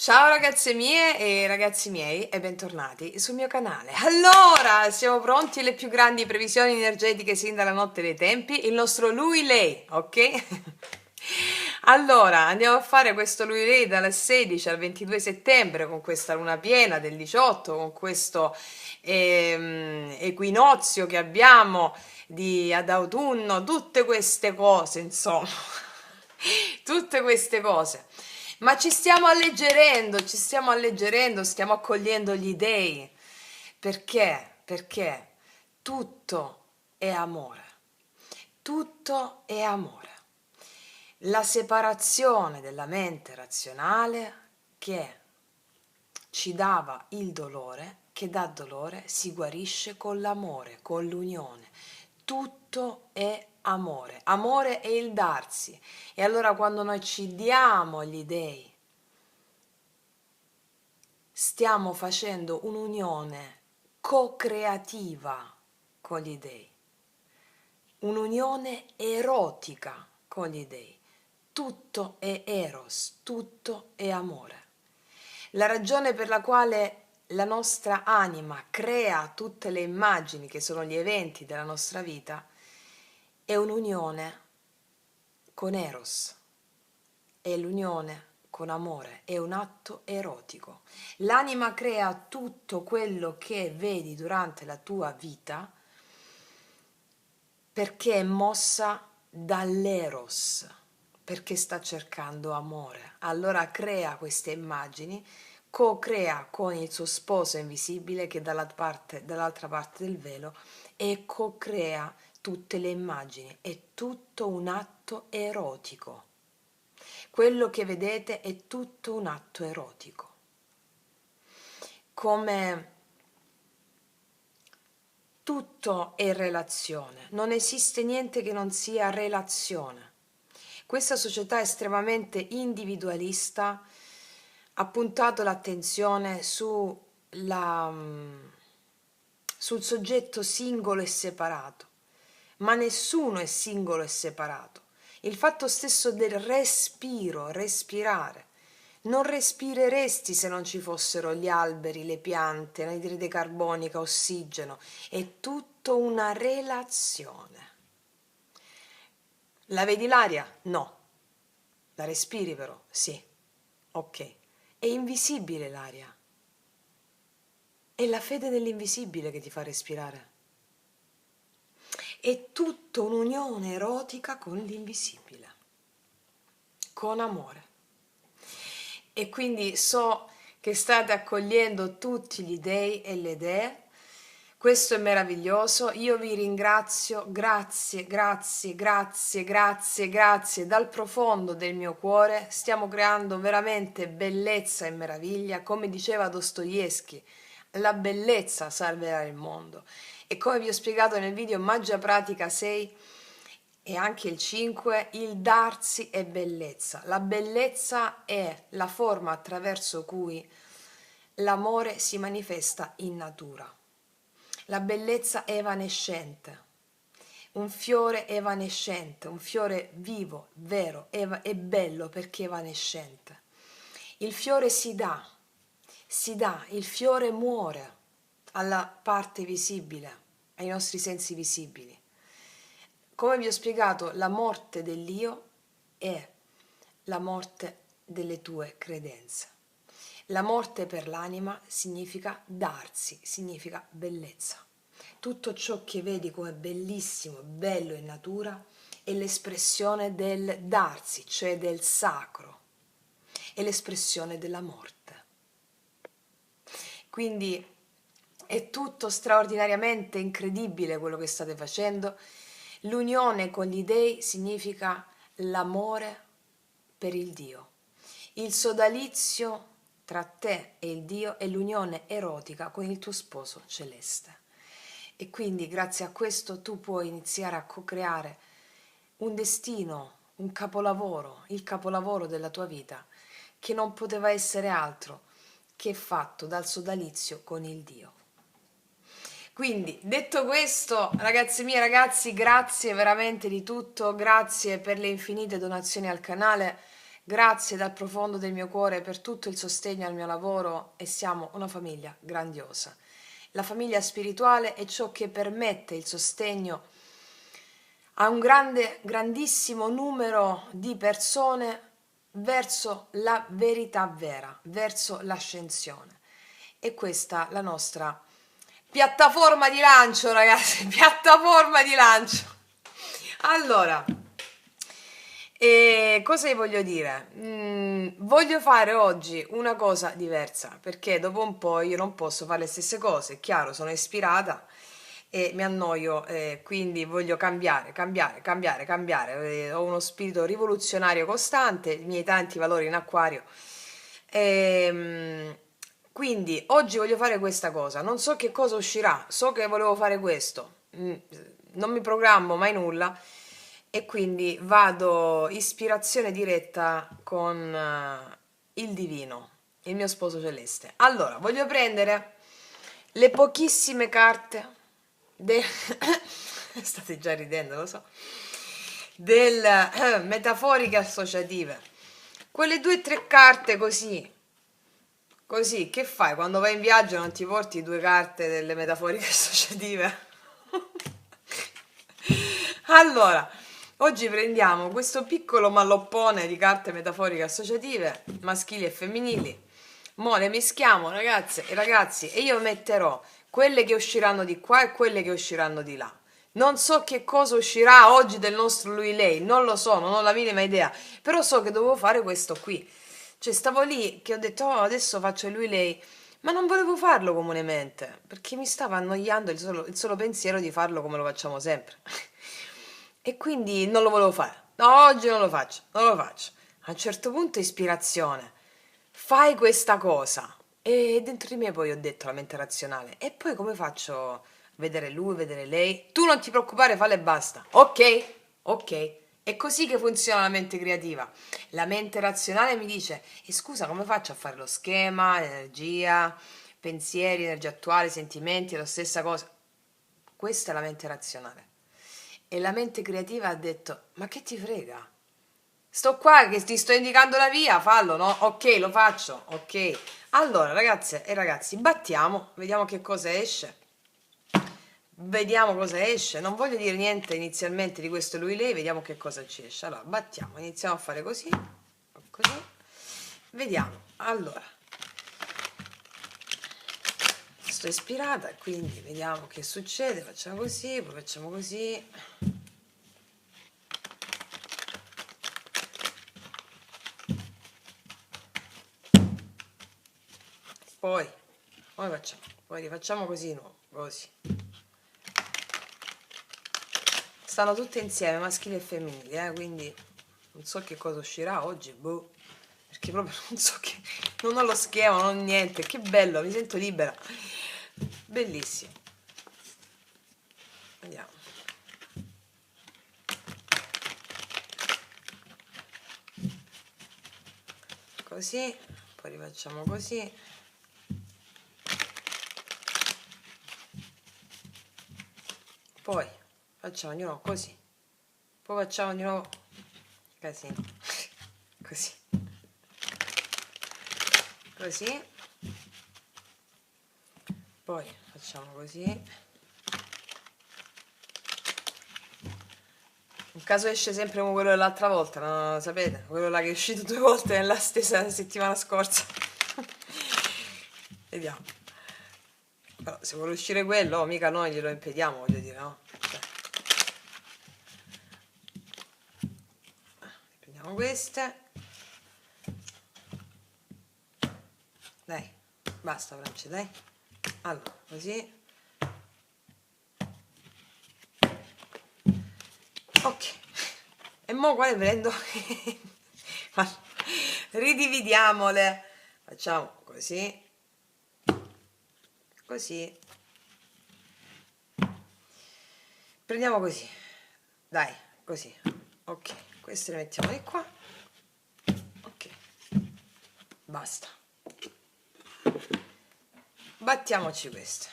Ciao ragazze mie e ragazzi miei e bentornati sul mio canale. Allora, siamo pronti alle più grandi previsioni energetiche sin dalla notte dei tempi, il nostro lui-lei, ok? Allora, andiamo a fare questo lui-lei dal 16 al 22 settembre con questa luna piena del 18, con questo equinozio che abbiamo ad autunno, tutte queste cose, insomma, tutte queste cose. Ma ci stiamo alleggerendo, stiamo accogliendo gli dei. Perché? Perché tutto è amore. Tutto è amore. La separazione della mente razionale che ci dava il dolore, che dà dolore, si guarisce con l'amore, con l'unione. Tutto è amore. Amore è il darsi. E allora quando noi ci diamo gli dei, stiamo facendo un'unione co-creativa con gli dei, un'unione erotica con gli dei. Tutto è eros, tutto è amore. La ragione per la quale la nostra anima crea tutte le immagini che sono gli eventi della nostra vita è un'unione con eros, è l'unione con amore, è un atto erotico. L'anima crea tutto quello che vedi durante la tua vita perché è mossa dall'eros, perché sta cercando amore. Allora crea queste immagini, co-crea con il suo sposo invisibile che è dall'altra parte del velo e co-crea tutte le immagini. È tutto un atto erotico. Quello che vedete è tutto un atto erotico. Come tutto è relazione, non esiste niente che non sia relazione. Questa società estremamente individualista ha puntato l'attenzione sul soggetto singolo e separato, ma nessuno è singolo e separato. Il fatto stesso del respiro, respirare. Non respireresti se non ci fossero gli alberi, le piante, l'anidride carbonica, ossigeno. È tutto una relazione. La vedi l'aria? No. La respiri però? Sì. Ok. È invisibile l'aria. È la fede dell'invisibile che ti fa respirare. È tutto un'unione erotica con l'invisibile, con amore. E quindi so che state accogliendo tutti gli dei e le dee. Questo è meraviglioso, io vi ringrazio, grazie, grazie, grazie, grazie, grazie dal profondo del mio cuore. Stiamo creando veramente bellezza e meraviglia, come diceva Dostoevsky, la bellezza salverà il mondo. E come vi ho spiegato nel video Magia Pratica 6 e anche il 5, il darsi è bellezza. La bellezza è la forma attraverso cui l'amore si manifesta in natura. La bellezza è evanescente. Un fiore evanescente, un fiore vivo, vero, è bello perché è evanescente. Il fiore si dà, il fiore muore alla parte visibile, ai nostri sensi visibili. Come vi ho spiegato, la morte dell'io è la morte delle tue credenze. La morte per l'anima significa darsi, significa bellezza. Tutto ciò che vedi come bellissimo, bello in natura è l'espressione del darsi, cioè del sacro, è l'espressione della morte. Quindi è tutto straordinariamente incredibile quello che state facendo. L'unione con gli dei significa l'amore per il Dio. Il sodalizio tra te e il Dio è l'unione erotica con il tuo sposo celeste. E quindi grazie a questo tu puoi iniziare a co-creare un destino, un capolavoro, il capolavoro della tua vita, che non poteva essere altro che fatto dal sodalizio con il Dio. Quindi, detto questo, ragazzi miei, ragazzi, grazie veramente di tutto, grazie per le infinite donazioni al canale, Grazie dal profondo del mio cuore per tutto il sostegno al mio lavoro e siamo una famiglia grandiosa. La famiglia spirituale è ciò che permette il sostegno a un grandissimo numero di persone verso la verità vera, verso l'ascensione. E questa è la nostra piattaforma di lancio, ragazzi, piattaforma di lancio. Allora, cosa vi voglio dire? Voglio fare oggi una cosa diversa, perché dopo un po' io non posso fare le stesse cose, è chiaro, sono ispirata e mi annoio, quindi voglio cambiare, ho uno spirito rivoluzionario costante, i miei tanti valori in acquario. Quindi oggi voglio fare questa cosa, non so che cosa uscirà, so che volevo fare questo, non mi programmo mai nulla e quindi vado ispirazione diretta con il divino, il mio sposo celeste. Allora, voglio prendere le pochissime carte del... state già ridendo, lo so, del metaforiche associative. Quelle 2 o 3 carte così. Così, che fai? Quando vai in viaggio non ti porti 2 carte delle metaforiche associative? Allora, oggi prendiamo questo piccolo malloppone di carte metaforiche associative, maschili e femminili. Mo' le mischiamo, ragazze e ragazzi, e io metterò quelle che usciranno di qua e quelle che usciranno di là. Non so che cosa uscirà oggi del nostro lui-lei, non lo so, non ho la minima idea, però so che dovevo fare questo qui. Cioè, stavo lì che ho detto, oh, adesso faccio lui-lei, ma non volevo farlo comunemente, perché mi stava annoiando il solo pensiero di farlo come lo facciamo sempre. E quindi non lo volevo fare. No, oggi non lo faccio, non lo faccio. A un certo punto ispirazione. Fai questa cosa. E dentro di me poi ho detto la mente razionale. E poi come faccio a vedere lui, vedere lei? Tu non ti preoccupare, fallo e basta. Ok? Ok. È così che funziona la mente creativa. La mente razionale mi dice, e scusa, come faccio a fare lo schema, l'energia, pensieri, energia attuale, sentimenti, è la stessa cosa. Questa è la mente razionale. E la mente creativa ha detto, ma che ti frega? Sto qua che ti sto indicando la via, fallo, no? Ok, lo faccio, ok. Allora, ragazze e ragazzi, battiamo, vediamo che cosa esce. Vediamo cosa esce. Non voglio dire niente inizialmente di questo lui-lei, vediamo che cosa ci esce. Allora, battiamo, iniziamo a fare così, così. Vediamo. Allora, sto ispirata, quindi vediamo che succede. Facciamo così, poi facciamo così. Poi facciamo, poi rifacciamo così nuovo, così. Stanno tutte insieme, maschili e femminili, quindi non so che cosa uscirà oggi, boh, perché proprio non so che, non ho lo schema, non ho niente, che bello, mi sento libera, bellissimo. Vediamo. Così, poi rifacciamo così. Poi facciamo di nuovo così, poi facciamo di nuovo casino, così, così, poi facciamo così. In caso esce sempre come quello dell'altra volta, no? Sapete? Quello là che è uscito 2 volte nella stessa settimana scorsa. Vediamo. Però se vuole uscire quello, mica noi glielo impediamo, voglio dire, no? Cioè. Prendiamo queste. Dai, basta Franci, dai. Allora, così. Ok. E mo quale prendo? Ridividiamole. Facciamo così. Così. Prendiamo così. Dai, così. Ok, queste le mettiamo di qua. Ok. Basta. Battiamoci queste.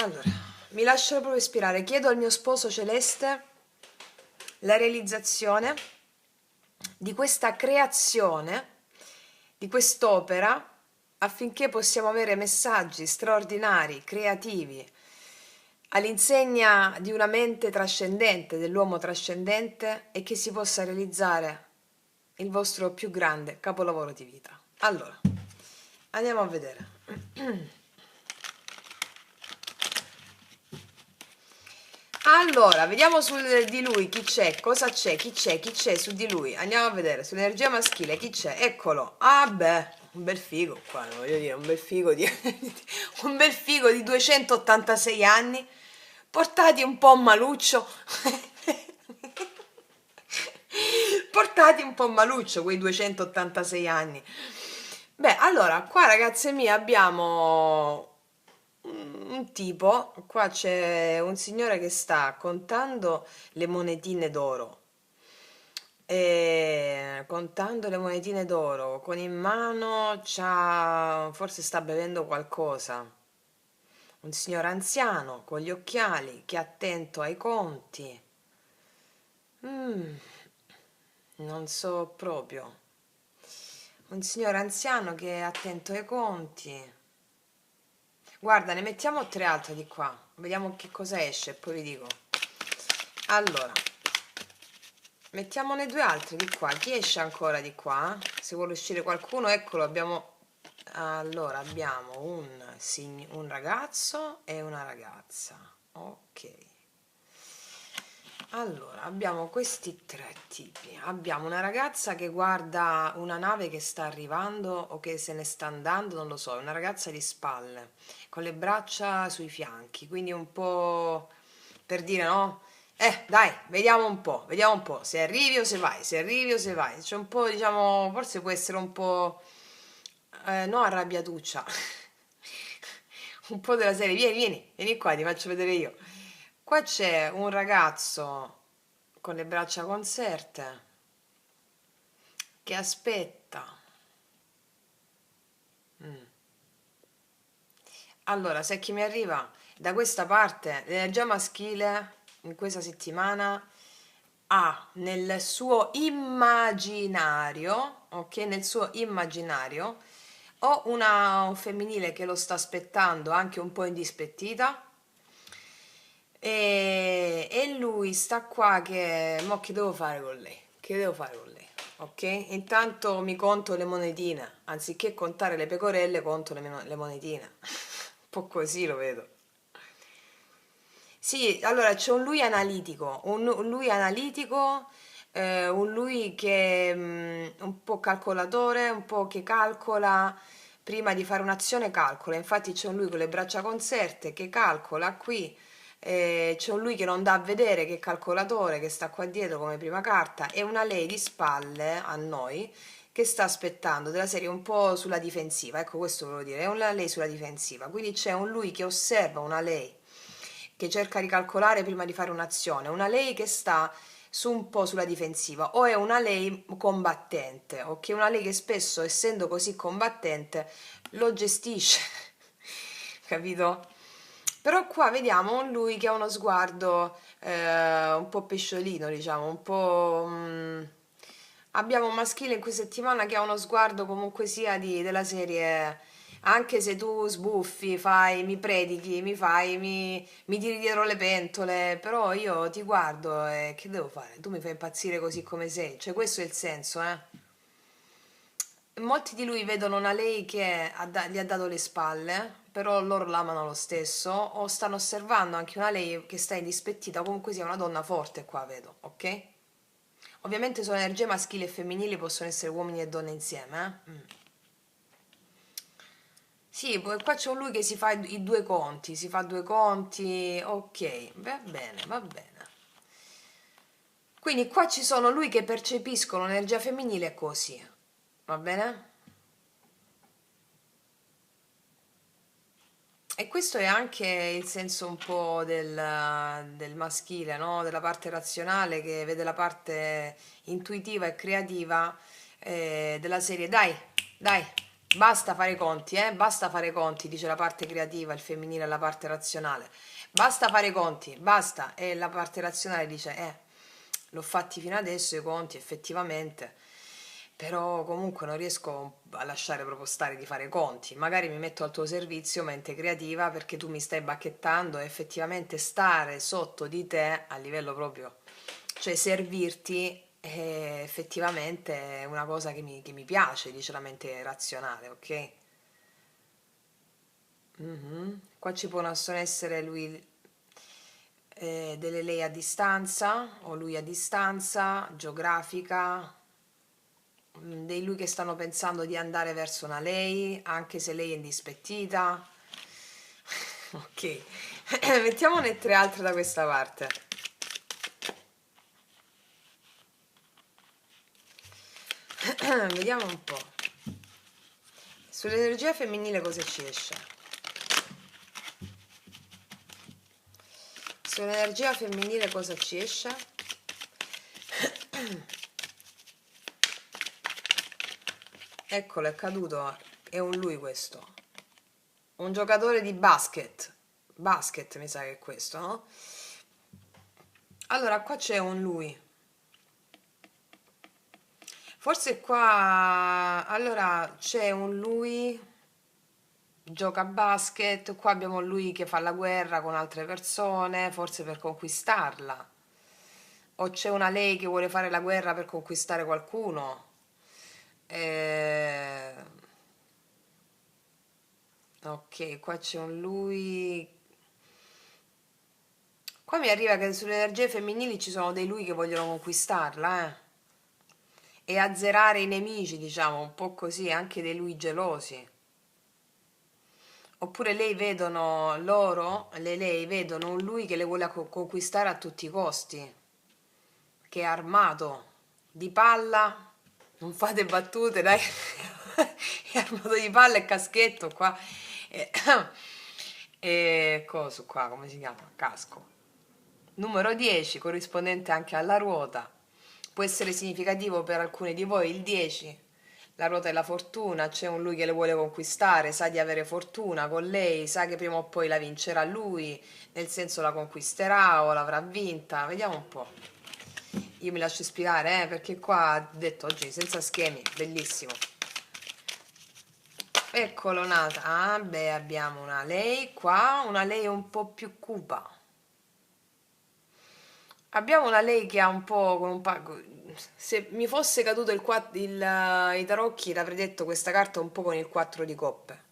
Allora, mi lascio proprio ispirare. Chiedo al mio sposo celeste la realizzazione di questa creazione, di quest'opera, affinché possiamo avere messaggi straordinari, creativi, all'insegna di una mente trascendente, dell'uomo trascendente, e che si possa realizzare il vostro più grande capolavoro di vita. Allora, andiamo a vedere. Allora, vediamo su di lui chi c'è, cosa c'è, chi c'è su di lui. Andiamo a vedere, sull'energia maschile chi c'è. Eccolo. Ah beh, un bel figo qua, voglio dire, un bel figo di, un bel figo di 286 anni, portati un po' maluccio. Portati un po' maluccio quei 286 anni. Beh, allora, qua ragazze mie abbiamo un tipo, qua c'è un signore che sta contando le monetine d'oro. E contando le monetine d'oro, con in mano c'ha, forse sta bevendo qualcosa. Un signore anziano con gli occhiali che è attento ai conti. Mm, non so proprio. Un signore anziano che è attento ai conti. Guarda, ne mettiamo tre altre di qua. Vediamo che cosa esce e poi vi dico. Allora, mettiamone due altre di qua. Chi esce ancora di qua? Se vuole uscire qualcuno, eccolo, abbiamo... Allora, abbiamo un ragazzo e una ragazza. Ok. Allora, abbiamo questi tre tipi. Abbiamo una ragazza che guarda una nave che sta arrivando o che se ne sta andando, non lo so, è una ragazza di spalle, con le braccia sui fianchi, quindi un po' per dire no? Dai, vediamo un po', se arrivi o se vai, se arrivi o se vai. C'è un po', diciamo, forse può essere un po', no arrabbiatuccia, un po' della serie, vieni qua, ti faccio vedere io. Qua c'è un ragazzo con le braccia conserte che aspetta. Mm. Allora, se chi mi arriva da questa parte, l'energia maschile in questa settimana ha nel suo immaginario, ok? Nel suo immaginario, o un femminile che lo sta aspettando anche un po' indispettita, e lui sta qua che, mo che devo fare con lei? Che devo fare con lei? Ok? Intanto mi conto le monetine, anziché contare le pecorelle, conto le monetine. Un po' così lo vedo. Sì, allora c'è un lui analitico, un lui che un po' calcolatore, un po' che calcola prima di fare un'azione, calcola. Infatti c'è un lui con le braccia conserte che calcola qui, c'è un lui che non dà a vedere, che è calcolatore, che sta qua dietro come prima carta, e una lei di spalle a noi che sta aspettando, della serie un po' sulla difensiva. Ecco, questo volevo dire, è una lei sulla difensiva. Quindi c'è un lui che osserva una lei che cerca di calcolare prima di fare un'azione, una lei che sta su un po' sulla difensiva, o è una lei combattente, ok? Una lei che spesso, essendo così combattente, lo gestisce, capito? Però qua vediamo un lui che ha uno sguardo un po' pesciolino, diciamo, un po'... abbiamo un maschile in questa settimana che ha uno sguardo comunque sia della serie, anche se tu sbuffi, fai, mi predichi, mi tiri dietro le pentole, però io ti guardo e che devo fare? Tu mi fai impazzire così come sei, cioè questo è il senso, eh? Molti di lui vedono una lei che gli ha dato le spalle, però loro l'amano lo stesso, o stanno osservando anche una lei che sta indispettita, comunque sia una donna forte qua vedo, ok? Ovviamente sono energie maschili e femminili, possono essere uomini e donne insieme, eh? Sì, poi qua c'è un lui che si fa i due conti, si fa due conti, ok, va bene, va bene. Quindi qua ci sono lui che percepiscono l'energia femminile così, va bene? E questo è anche il senso un po' del maschile, no? Della parte razionale che vede la parte intuitiva e creativa della serie. Dai, dai, basta fare i conti, basta fare i conti, dice la parte creativa, il femminile e la parte razionale. basta fare i conti, basta. E la parte razionale dice, l'ho fatti fino adesso i conti, effettivamente, però comunque non riesco a lasciare proprio stare di fare i conti. Magari mi metto al tuo servizio, mente creativa, perché tu mi stai bacchettando e effettivamente stare sotto di te a livello proprio, cioè servirti, è effettivamente una cosa che mi piace, dice la mente razionale, ok? Mhm. Qua ci possono essere lui, delle lei a distanza o lui a distanza geografica, dei lui che stanno pensando di andare verso una lei, anche se lei è indispettita. Ok, mettiamone tre altre da questa parte. Vediamo un po'. Sull'energia femminile cosa ci esce? Sull'energia femminile cosa ci esce? Eccolo, è caduto. È un lui questo. Un giocatore di basket. Basket mi sa che è questo, no? Allora, qua c'è un lui. Forse qua... Allora, c'è un lui, gioca a basket, qua abbiamo lui che fa la guerra con altre persone, forse per conquistarla. O c'è una lei che vuole fare la guerra per conquistare qualcuno. Eh, ok, qua c'è un lui. Qua mi arriva che sulle energie femminili ci sono dei lui che vogliono conquistarla, e azzerare i nemici, diciamo, un po' così, anche dei lui gelosi. Oppure lei vedono un lui che le vuole conquistare a tutti i costi, che è armato di palla, non fate battute, dai, è armato di palla e caschetto qua, e, e coso qua, come si chiama? Casco. Numero 10, corrispondente anche alla ruota. Può essere significativo per alcuni di voi il 10. La ruota è la fortuna, c'è un lui che le vuole conquistare, sa di avere fortuna con lei, sa che prima o poi la vincerà lui, nel senso la conquisterà o l'avrà vinta. Vediamo un po'. Io mi lascio spiegare, perché qua ho detto oggi senza schemi, bellissimo. Eccolo nata. Ah, beh, abbiamo una lei qua, una lei un po' più cupa. Abbiamo una lei che ha un po' con un se mi fosse caduto i tarocchi, l'avrei detto questa carta un po' con il 4 di coppe.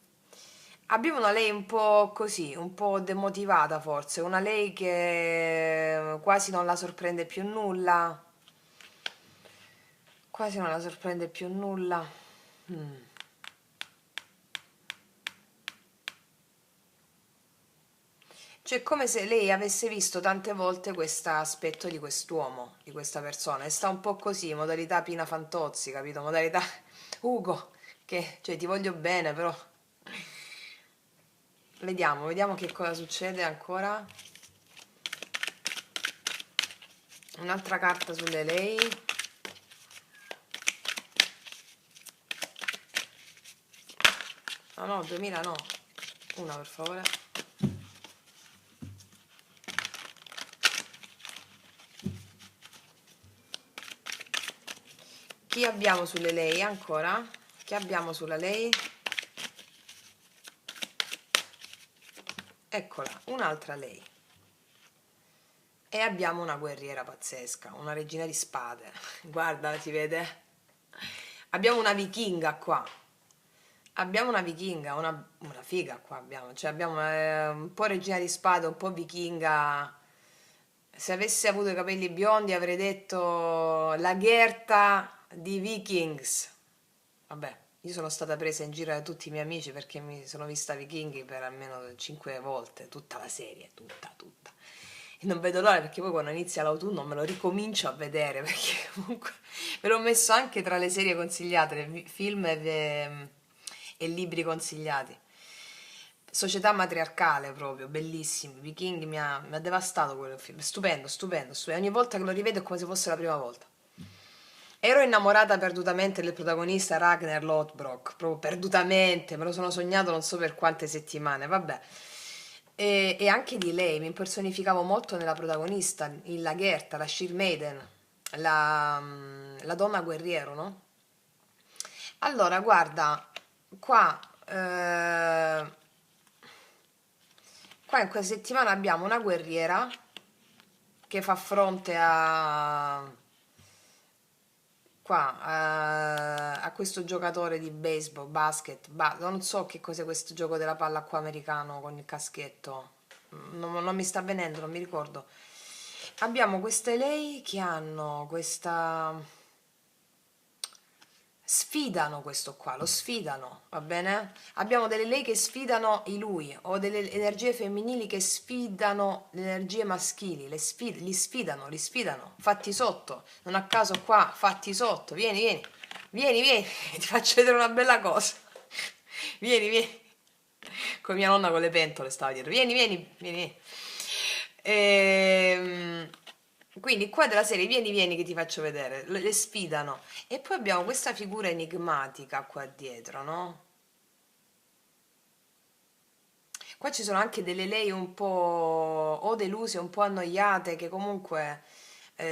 Abbiamo una lei un po' così, un po' demotivata forse, una lei che quasi non la sorprende più nulla, quasi non la sorprende più nulla. Mm. Cioè, è come se lei avesse visto tante volte questo aspetto di quest'uomo, di questa persona, e sta un po' così, modalità Pina Fantozzi, capito? Modalità Ugo, che, cioè, ti voglio bene, però... Vediamo che cosa succede ancora. Un'altra carta sulle lei. No, no, 2000 no. Una, per favore. Chi abbiamo sulle lei ancora? Chi abbiamo sulla lei? Eccola, un'altra lei. E abbiamo una guerriera pazzesca, una regina di spade. Guarda, si vede? Abbiamo una vichinga qua. Abbiamo una vichinga, una figa qua abbiamo. Cioè abbiamo un po' regina di spade, un po' vichinga. Se avessi avuto i capelli biondi avrei detto la Gherta di Vikings. Vabbè, io sono stata presa in giro da tutti i miei amici perché mi sono vista Vichinghi per almeno 5 volte, tutta la serie, tutta, tutta. E non vedo l'ora perché poi quando inizia l'autunno me lo ricomincio a vedere perché comunque me l'ho messo anche tra le serie consigliate, film e libri consigliati. Società matriarcale proprio, bellissimo. Vichinghi mi ha devastato quel film. Stupendo, stupendo, stupendo. Ogni volta che lo rivedo è come se fosse la prima volta. Ero innamorata perdutamente del protagonista Ragnar Lothbrok, proprio perdutamente, me lo sono sognato non so per quante settimane, vabbè. e anche di lei, mi impersonificavo molto nella protagonista, in la Gerta, la Shir Maiden, la donna guerriero, no? Allora, guarda, qua, qua in questa settimana abbiamo una guerriera che fa fronte a questo giocatore di baseball, basket, non so che cos'è questo gioco della palla qua americano con il caschetto, non mi sta venendo, non mi ricordo. Abbiamo queste lei che hanno questa sfidano questo qua, lo sfidano, va bene? Abbiamo delle lei che sfidano i lui, o delle energie femminili che sfidano le energie maschili, li sfidano, fatti sotto, non a caso qua, fatti sotto, vieni, ti faccio vedere una bella cosa, vieni, con mia nonna con le pentole stava dietro, vieni. Ehm, quindi qua della serie vieni che ti faccio vedere, le sfidano. E poi abbiamo questa figura enigmatica qua dietro, no? Qua ci sono anche delle lei un po' o deluse, un po' annoiate, che comunque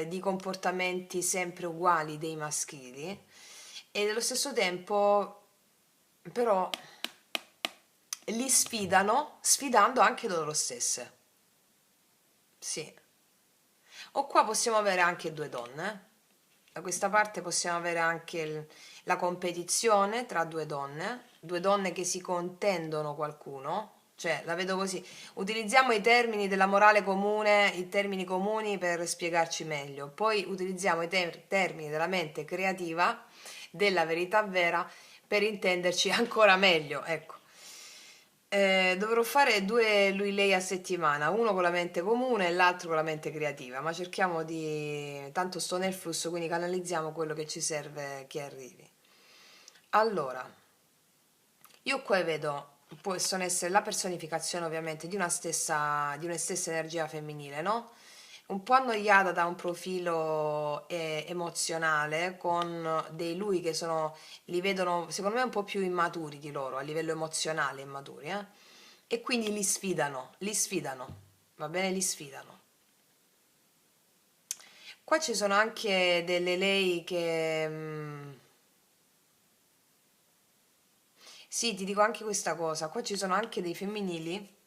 di comportamenti sempre uguali dei maschili e nello stesso tempo però li sfidano, sfidando anche loro stesse. Sì. O qua possiamo avere anche due donne. Da questa parte possiamo avere anche la competizione tra due donne che si contendono qualcuno. Cioè, la vedo così. Utilizziamo i termini della morale comune, i termini comuni per spiegarci meglio. Poi utilizziamo i termini della mente creativa, della verità vera, per intenderci ancora meglio. Ecco. Dovrò fare due lui-lei a settimana, uno con la mente comune e l'altro con la mente creativa, ma cerchiamo di... tanto sto nel flusso, quindi canalizziamo quello che ci serve che arrivi. Allora, io qua vedo, possono essere la personificazione ovviamente di una stessa energia femminile, no? Un po' annoiata da un profilo emozionale, con dei lui che sono, li vedono secondo me un po' più immaturi di loro, a livello emozionale immaturi, eh? E quindi li sfidano, va bene? Li sfidano. Qua ci sono anche delle lei che... sì, ti dico anche questa cosa, qua ci sono anche dei femminili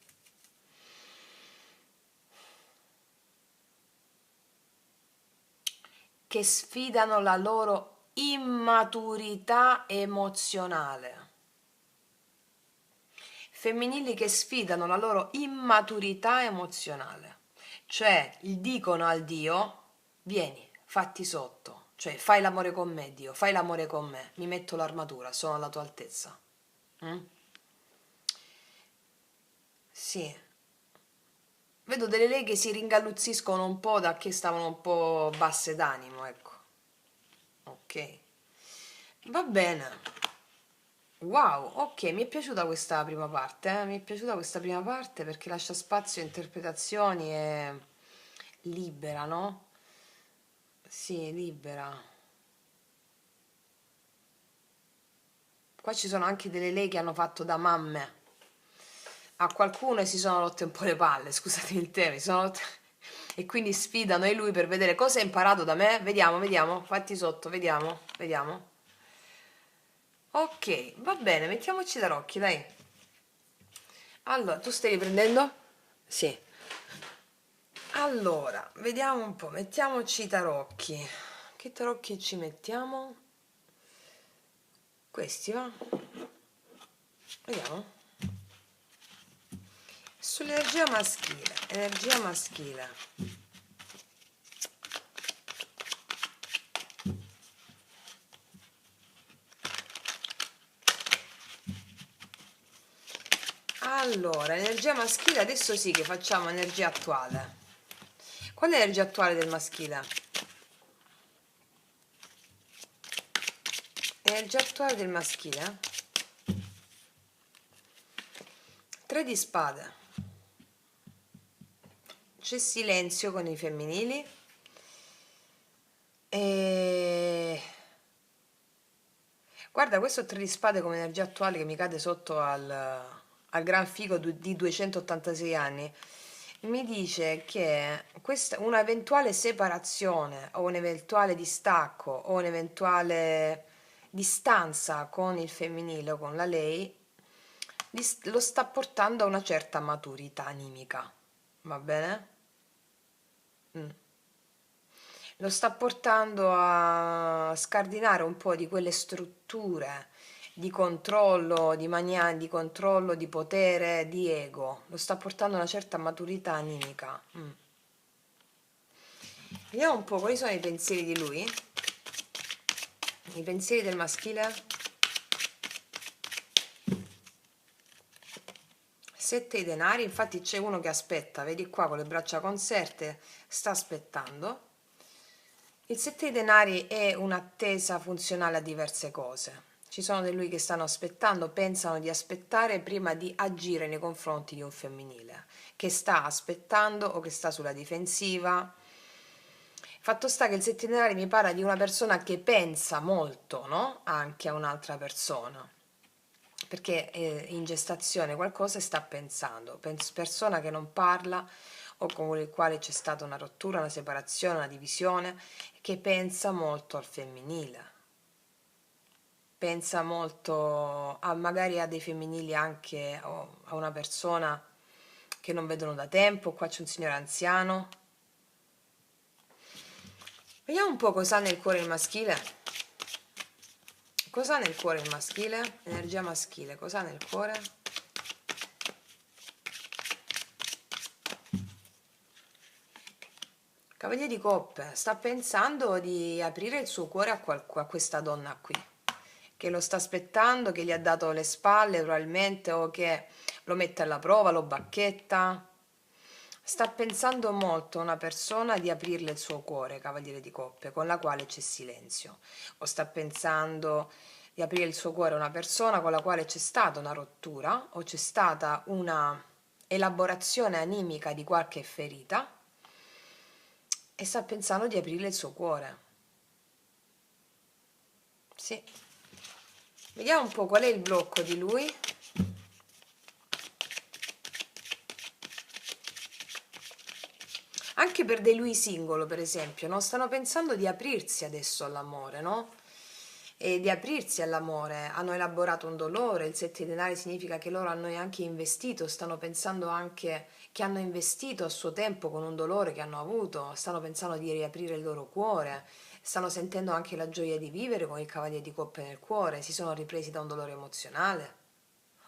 che sfidano la loro immaturità emozionale. Femminili che sfidano la loro immaturità emozionale. Cioè, gli dicono al Dio, vieni, fatti sotto. Cioè, fai l'amore con me, Dio, fai l'amore con me. Mi metto l'armatura, sono alla tua altezza. Mm? Sì. Vedo delle lei che si ringalluzziscono un po' da che stavano un po' basse d'animo, ecco. Ok. Va bene. Wow, ok, mi è piaciuta questa prima parte, mi è piaciuta questa prima parte perché lascia spazio a interpretazioni e libera, no? Sì, libera. Qua ci sono anche delle lei che hanno fatto da mamme a qualcuno e si sono rotte un po' le palle, scusate il termine, e quindi sfidano e lui per vedere cosa ha imparato da me. Vediamo, fatti sotto, vediamo. Ok, va bene, mettiamoci da tarocchi, dai. Allora, tu stai riprendendo? Sì. Allora, vediamo un po', mettiamoci i tarocchi. Che tarocchi ci mettiamo? Questi, va? Vediamo. Sull'energia maschile, energia maschile. Allora, energia maschile, adesso sì che facciamo energia attuale. Qual è l'energia attuale del maschile? Energia attuale del maschile? Tre di spade. C'è silenzio con i femminili. E... guarda, questo tre di spade come energia attuale che mi cade sotto al al gran figo di 286 anni, mi dice che una eventuale separazione o un eventuale distacco o un'eventuale distanza con il femminile o con la lei lo sta portando a una certa maturità animica, va bene? Mm. Lo sta portando a scardinare un po' di quelle strutture di controllo, di controllo, di potere, di ego. Lo sta portando a una certa maturità animica. Vediamo un po' quali sono i pensieri di lui. I pensieri del maschile. 7 di denari, infatti c'è uno che aspetta, vedi qua con le braccia conserte, sta aspettando. Il 7 di denari è un'attesa funzionale a diverse cose. Ci sono di lui che stanno aspettando, pensano di aspettare prima di agire nei confronti di un femminile, che sta aspettando o che sta sulla difensiva. Fatto sta che il 7 di denari mi parla di una persona che pensa molto, no? Anche a un'altra persona, perché è in gestazione qualcosa e sta pensando. Persona che non parla o con il quale c'è stata una rottura, una separazione, una divisione, che pensa molto al femminile, pensa molto magari a dei femminili anche o a una persona che non vedono da tempo. Qua c'è un signore anziano. Vediamo un po' cosa ha nel cuore il maschile. Cosa ha nel cuore il maschile? Energia maschile, cosa ha nel cuore? Cavaliere di coppe, sta pensando di aprire il suo cuore a questa donna qui, che lo sta aspettando, che gli ha dato le spalle probabilmente, o che lo mette alla prova, lo bacchetta. Sta pensando molto a una persona di aprirle il suo cuore, Cavaliere di coppe, con la quale c'è silenzio. O sta pensando di aprire il suo cuore a una persona con la quale c'è stata una rottura o c'è stata una elaborazione animica di qualche ferita, e sta pensando di aprirle il suo cuore. Sì. Vediamo un po' qual è il blocco di lui. Anche per dei lui singolo, per esempio, no? Stanno pensando di aprirsi adesso all'amore, no? E di aprirsi all'amore, hanno elaborato un dolore, il 7 di denari significa che loro hanno anche investito, stanno pensando anche che hanno investito a suo tempo con un dolore che hanno avuto, stanno pensando di riaprire il loro cuore, stanno sentendo anche la gioia di vivere con il cavaliere di coppe nel cuore, si sono ripresi da un dolore emozionale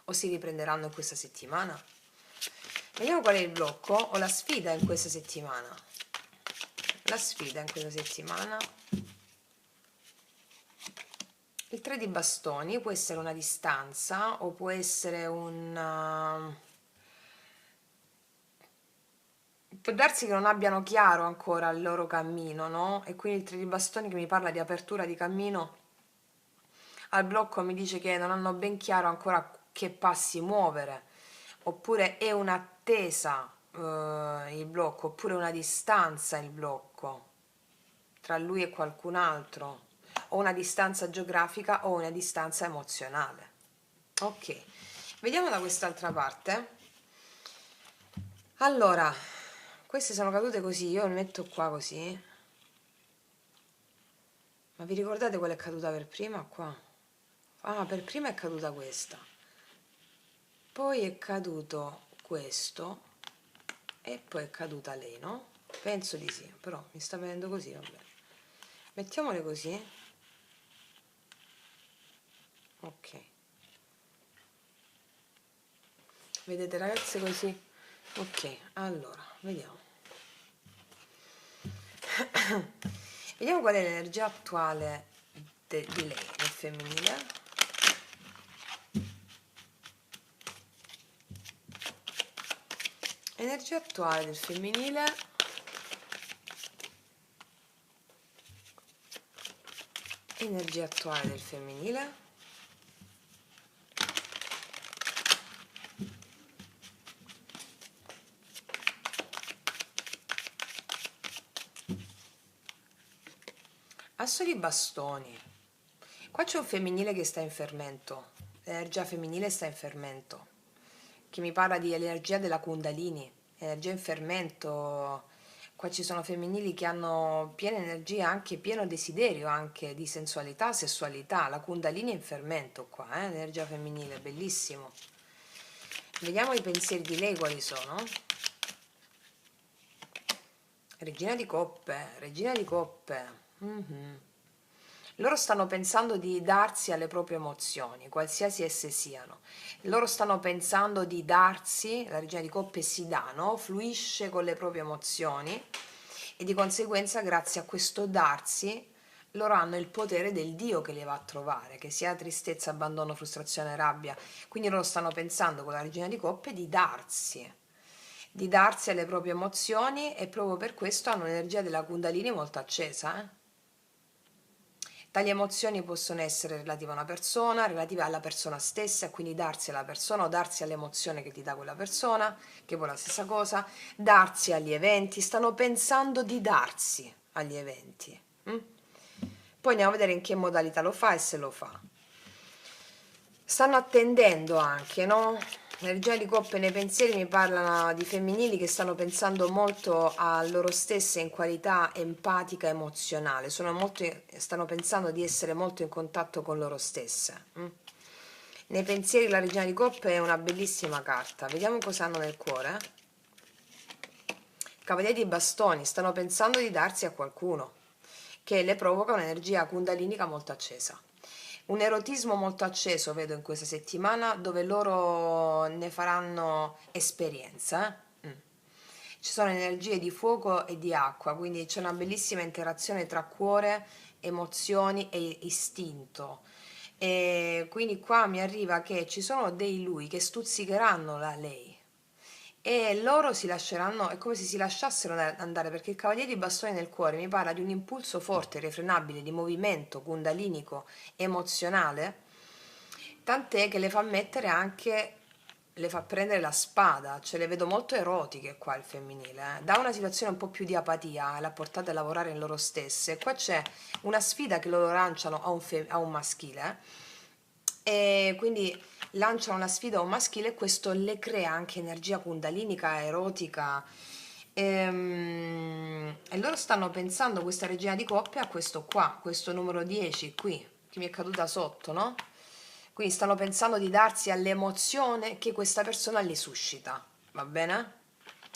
o si riprenderanno in questa settimana. Vediamo qual è il blocco o la sfida in questa settimana. La sfida in questa settimana. Il 3 di bastoni può essere una distanza o può essere può darsi che non abbiano chiaro ancora il loro cammino, no? E quindi il 3 di bastoni che mi parla di apertura di cammino al blocco mi dice che non hanno ben chiaro ancora che passi muovere, oppure è un'attesa il blocco, oppure una distanza il blocco tra lui e qualcun altro, o una distanza geografica o una distanza emozionale. Ok, vediamo da quest'altra parte. Allora, queste sono cadute così, io le metto qua così. Ma vi ricordate qual è caduta per prima qua? Ah, per prima è caduta questa. Poi è caduto questo e poi è caduta lei, no? Penso di sì, però mi sta venendo così, vabbè. Mettiamole così. Ok. Vedete ragazzi così? Ok, allora, vediamo. Vediamo qual è l'energia attuale di lei, del femminile. Energia attuale del femminile. Energia attuale del femminile. Asso di bastoni. Qua c'è un femminile che sta in fermento. L'energia femminile sta in fermento. che mi parla di energia della Kundalini, energia in fermento. Qua ci sono femminili che hanno piena energia, anche pieno desiderio anche di sensualità, sessualità. La Kundalini è in fermento qua, energia femminile, bellissimo. Vediamo i pensieri di lei quali sono. Regina di coppe, regina di coppe. Mhm. Loro stanno pensando di darsi alle proprie emozioni, qualsiasi esse siano. Loro stanno pensando di darsi, la regina di coppe si dà, no? Fluisce con le proprie emozioni e di conseguenza grazie a questo darsi loro hanno il potere del Dio che li va a trovare, che sia tristezza, abbandono, frustrazione, rabbia. Quindi loro stanno pensando con la regina di coppe di darsi alle proprie emozioni e proprio per questo hanno un'energia della Kundalini molto accesa, Tali emozioni possono essere relative a una persona, relative alla persona stessa, quindi darsi alla persona o darsi all'emozione che ti dà quella persona, che poi è la stessa cosa, darsi agli eventi, stanno pensando di darsi agli eventi. Poi andiamo a vedere in che modalità lo fa e se lo fa. Stanno attendendo anche, no? Le regine di coppe nei pensieri mi parlano di femminili che stanno pensando molto a loro stesse in qualità empatica emozionale, stanno pensando di essere molto in contatto con loro stesse. Nei pensieri la regina di coppe è una bellissima carta, vediamo cosa hanno nel cuore. Cavaliere di bastoni, stanno pensando di darsi a qualcuno che le provoca un'energia kundalinica molto accesa. Un erotismo molto acceso vedo in questa settimana dove loro ne faranno esperienza. Ci sono energie di fuoco e di acqua, quindi c'è una bellissima interazione tra cuore, emozioni e istinto. E quindi qua mi arriva che ci sono dei lui che stuzzicheranno la lei e loro si lasceranno, è come se si lasciassero andare, perché il cavaliere di bastoni nel cuore mi parla di un impulso forte, irrefrenabile, di movimento kundalinico, emozionale, tant'è che le fa mettere anche, le fa prendere la spada, cioè le vedo molto erotiche qua il femminile, da una situazione un po' più di apatia, l'ha portate a lavorare in loro stesse, qua c'è una sfida che loro lanciano a un maschile, e quindi lanciano una sfida a un maschile e questo le crea anche energia kundalinica, erotica. E loro stanno pensando, questa regina di coppia, a questo qua, questo numero 10 qui, che mi è caduta sotto, no? Quindi stanno pensando di darsi all'emozione che questa persona li suscita, va bene?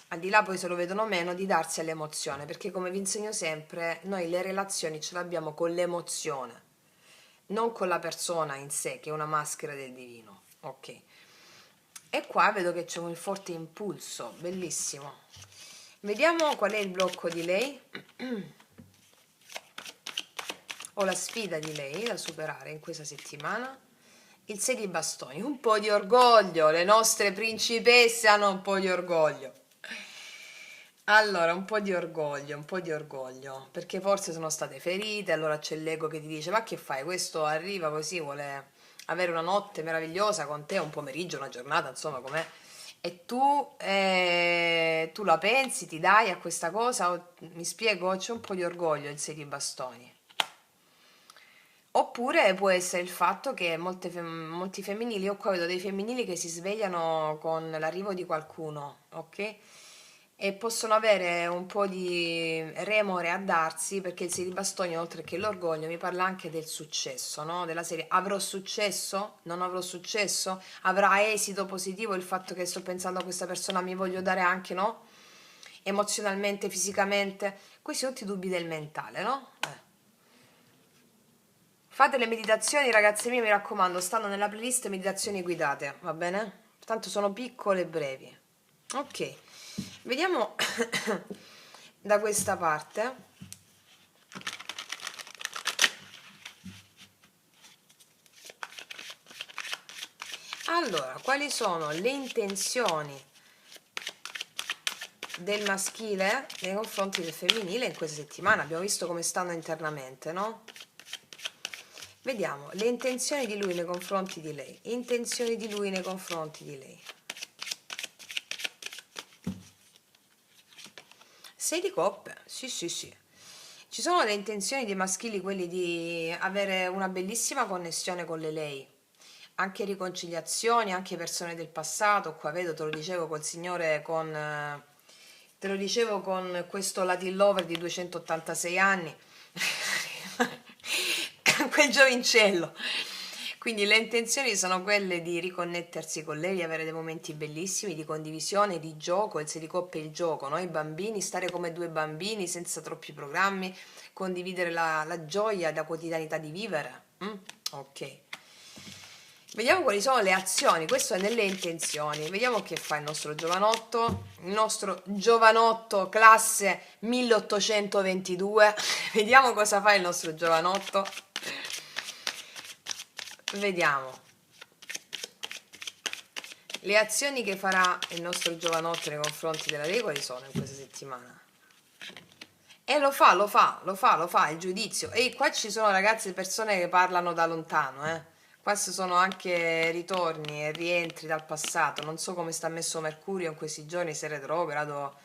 Al di là poi se lo vedono o meno, di darsi all'emozione, perché come vi insegno sempre, noi le relazioni ce l'abbiamo con l'emozione, non con la persona in sé, che è una maschera del divino. Ok. E qua vedo che c'è un forte impulso, bellissimo. Vediamo qual è il blocco di lei, o la sfida di lei da superare in questa settimana. Il 6 di bastoni, un po' di orgoglio, le nostre principesse hanno un po' di orgoglio. Allora, un po' di orgoglio, perché forse sono state ferite, allora c'è l'ego che ti dice, ma che fai? Questo arriva così, vuole avere una notte meravigliosa con te, un pomeriggio, una giornata, insomma, com'è? E tu la pensi, ti dai a questa cosa? Mi spiego? C'è un po' di orgoglio il 6 di bastoni. Oppure può essere il fatto che molti femminili, io qua vedo dei femminili che si svegliano con l'arrivo di qualcuno, ok? E possono avere un po' di remore a darsi perché il 6 di bastoni, oltre che l'orgoglio, mi parla anche del successo, no? Della serie avrò successo? Non avrò successo? Avrà esito positivo il fatto che sto pensando a questa persona, mi voglio dare anche, no? Emozionalmente, fisicamente, questi sono tutti dubbi del mentale, no? Fate le meditazioni, ragazze mie, mi raccomando, stanno nella playlist meditazioni guidate, va bene? Tanto sono piccole e brevi. Ok, vediamo da questa parte. Allora, quali sono le intenzioni del maschile nei confronti del femminile in questa settimana? Abbiamo visto come stanno internamente, no? Vediamo le intenzioni di lui nei confronti di lei, intenzioni di lui nei confronti di lei. 6 di coppe, sì sì sì. Ci sono le intenzioni dei maschili, quelli di avere una bellissima connessione con le lei, anche riconciliazioni, anche persone del passato. Qua vedo, te lo dicevo col signore, te lo dicevo con questo Latin Lover di 286 anni, quel giovincello. Quindi le intenzioni sono quelle di riconnettersi con lei, di avere dei momenti bellissimi di condivisione, di gioco, il 6 di coppe è il gioco, no? I bambini, stare come due bambini senza troppi programmi, condividere la gioia, la quotidianità di vivere. Ok. Vediamo quali sono le azioni, questo è nelle intenzioni. Vediamo che fa il nostro giovanotto classe 1822. Vediamo cosa fa il nostro giovanotto. Vediamo le azioni che farà il nostro giovanotto nei confronti della Lei, quali sono in questa settimana. E lo fa il giudizio. E qua ci sono, ragazzi, persone che parlano da lontano, Questi sono anche ritorni e rientri dal passato. Non so come sta messo Mercurio in questi giorni, se è retrogrado.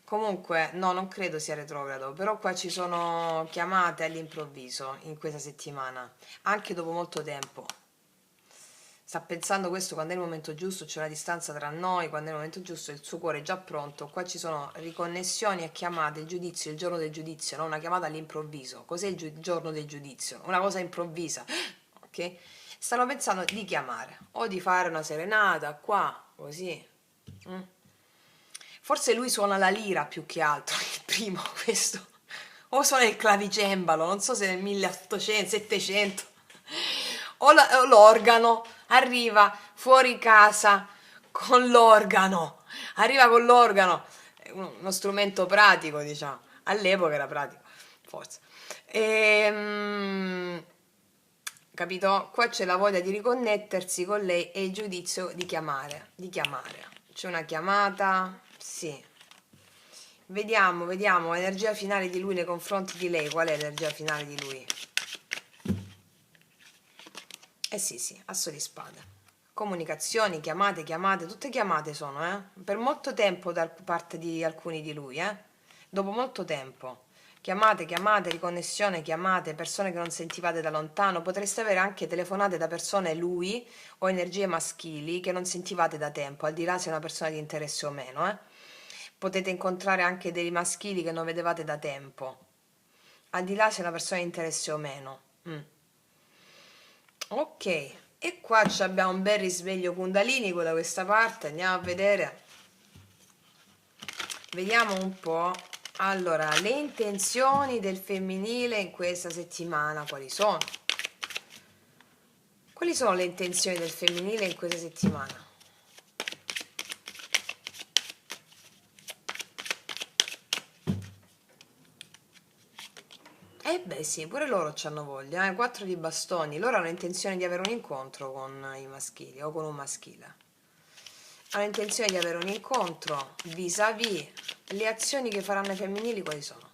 Comunque, no, non credo sia retrogrado, però qua ci sono chiamate all'improvviso in questa settimana, anche dopo molto tempo. Sta pensando questo quando è il momento giusto, c'è una distanza tra noi, quando è il momento giusto il suo cuore è già pronto. Qua ci sono riconnessioni e chiamate, il giudizio, il giorno del giudizio, no? Una chiamata all'improvviso. Cos'è il giorno del giudizio? Una cosa improvvisa, ok? Stanno pensando di chiamare o di fare una serenata qua, così. Forse lui suona la lira più che altro, il primo, questo. O suona il clavicembalo, non so se nel 1800, 700. O l'organo, arriva fuori casa con l'organo. Arriva con l'organo, uno strumento pratico, diciamo. All'epoca era pratico, forse. Capito? Qua c'è la voglia di riconnettersi con lei e il giudizio di chiamare. C'è una chiamata, sì. Vediamo, energia finale di lui nei confronti di lei. Qual è l'energia finale di lui? Sì, asso di spade. Comunicazioni, chiamate, tutte chiamate sono, Per molto tempo da parte di alcuni di lui, Dopo molto tempo. Chiamate, riconnessione, chiamate, persone che non sentivate da lontano. Potreste avere anche telefonate da persone, lui, o energie maschili, che non sentivate da tempo, al di là se è una persona di interesse o meno, Potete incontrare anche dei maschili che non vedevate da tempo, al di là se è una persona di interesse o meno. Ok, e qua abbiamo un bel risveglio kundalinico da questa parte, andiamo a vedere. Vediamo un po'. Allora, le intenzioni del femminile in questa settimana quali sono? Quali sono le intenzioni del femminile in questa settimana? Beh sì, pure loro c'hanno voglia, 4 di bastoni. Loro hanno intenzione di avere un incontro con i maschili o con un maschile. Hanno intenzione di avere un incontro vis-à-vis. Le azioni che faranno i femminili quali sono?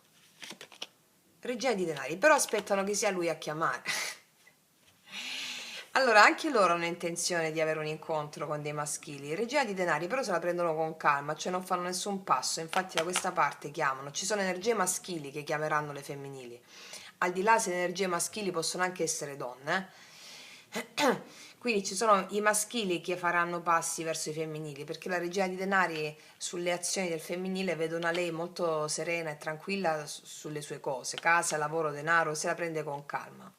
Regina di denari, però aspettano che sia lui a chiamare. Allora, anche loro hanno intenzione di avere un incontro con dei maschili. Regina di denari, però se la prendono con calma, cioè non fanno nessun passo. Infatti da questa parte chiamano. Ci sono energie maschili che chiameranno le femminili. Al di là se le energie maschili possono anche essere donne. Quindi ci sono i maschili che faranno passi verso i femminili, perché la regina di denari sulle azioni del femminile vede una lei molto serena e tranquilla sulle sue cose, casa, lavoro, denaro, se la prende con calma.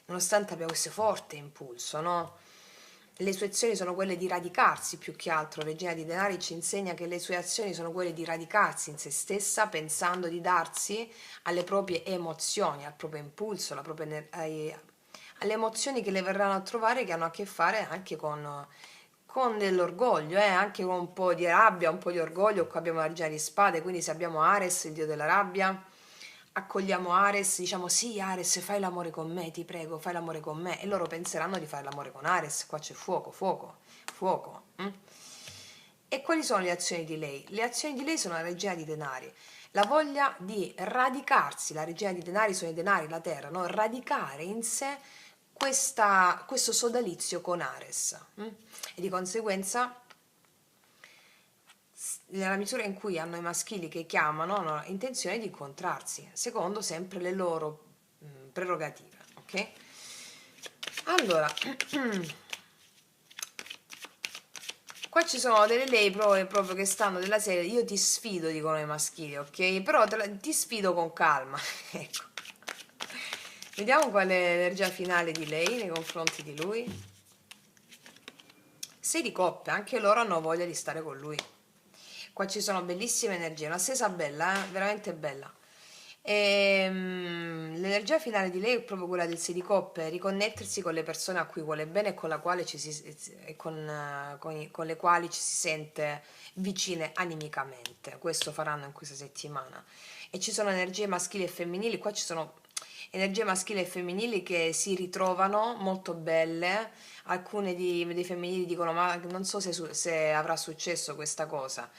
Nonostante abbia questo forte impulso, no? Le sue azioni sono quelle di radicarsi più che altro. Regina di denari ci insegna che le sue azioni sono quelle di radicarsi in se stessa, pensando di darsi alle proprie emozioni, al proprio impulso, alle emozioni che le verranno a trovare, che hanno a che fare anche con dell'orgoglio, anche con un po' di rabbia, un po' di orgoglio. Qua abbiamo la regina di spade, quindi se abbiamo Ares, il dio della rabbia, accogliamo Ares, diciamo sì Ares, fai l'amore con me, ti prego, fai l'amore con me, e loro penseranno di fare l'amore con Ares. Qua c'è fuoco. E quali sono le azioni di lei? Le azioni di lei sono la regina di denari, la voglia di radicarsi. La regina di denari sono i denari, la terra, no? Radicare in sé questo sodalizio con Ares, e di conseguenza, nella misura in cui hanno i maschili che chiamano, hanno intenzione di incontrarsi, secondo sempre le loro prerogative, ok? Allora, qua ci sono delle lei proprio che stanno della serie, io ti sfido, dicono i maschili, ok? Però ti sfido con calma, ecco. Vediamo qual è l'energia finale di lei nei confronti di lui. 6 di coppe, anche loro hanno voglia di stare con lui. Qua ci sono bellissime energie, una stesa bella, veramente bella. L'energia finale di lei è proprio quella del 6 di coppe, riconnettersi con le persone a cui vuole bene e con, la quale con le quali ci si sente vicine animicamente. Questo faranno in questa settimana. E ci sono energie maschili e femminili, qua ci sono energie maschili e femminili che si ritrovano molto belle. Alcune dei femminili dicono ma non so se avrà successo questa cosa.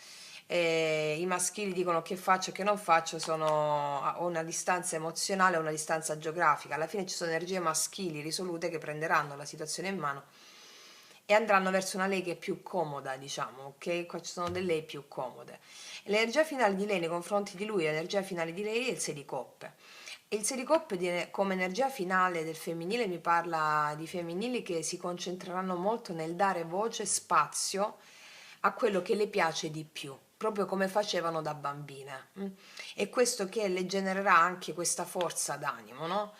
I maschili dicono che faccio e che non faccio, sono a una distanza emozionale e una distanza geografica. Alla fine ci sono energie maschili risolute che prenderanno la situazione in mano e andranno verso una lei che è più comoda, diciamo, ok? Qua ci sono delle lei più comode. L'energia finale di lei nei confronti di lui, l'energia finale di lei è il 6 di coppe. E il 6 di coppe come energia finale del femminile mi parla di femminili che si concentreranno molto nel dare voce e spazio a quello che le piace di più, proprio come facevano da bambine. E questo che le genererà anche questa forza d'animo, no?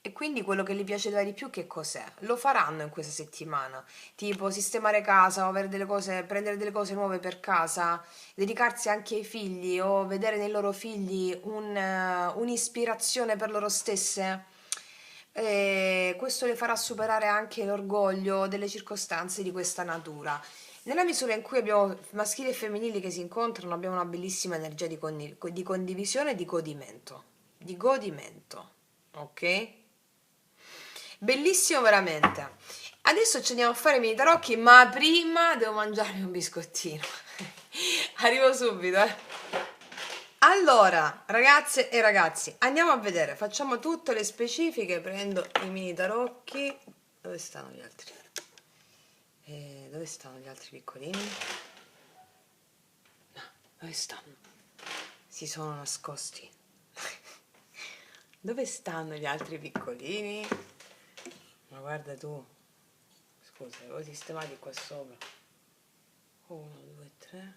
E quindi quello che gli piacerà di più che cos'è? Lo faranno in questa settimana, tipo sistemare casa, o avere delle cose, prendere delle cose nuove per casa, dedicarsi anche ai figli o vedere nei loro figli un'ispirazione per loro stesse. E questo le farà superare anche l'orgoglio delle circostanze di questa natura. Nella misura in cui abbiamo maschili e femminili che si incontrano, abbiamo una bellissima energia di condivisione e di godimento. Di godimento, ok? Bellissimo veramente. Adesso ci andiamo a fare i miei tarocchi, ma prima devo mangiarmi un biscottino. Arrivo subito, eh. Allora, ragazze e ragazzi, andiamo a vedere, facciamo tutte le specifiche, prendo i mini tarocchi. Dove stanno gli altri? Dove stanno gli altri piccolini? No, dove stanno? Si sono nascosti. Dove stanno gli altri piccolini? Ma guarda tu. Scusa, devo sistemati qua sopra. 1, 2, 3.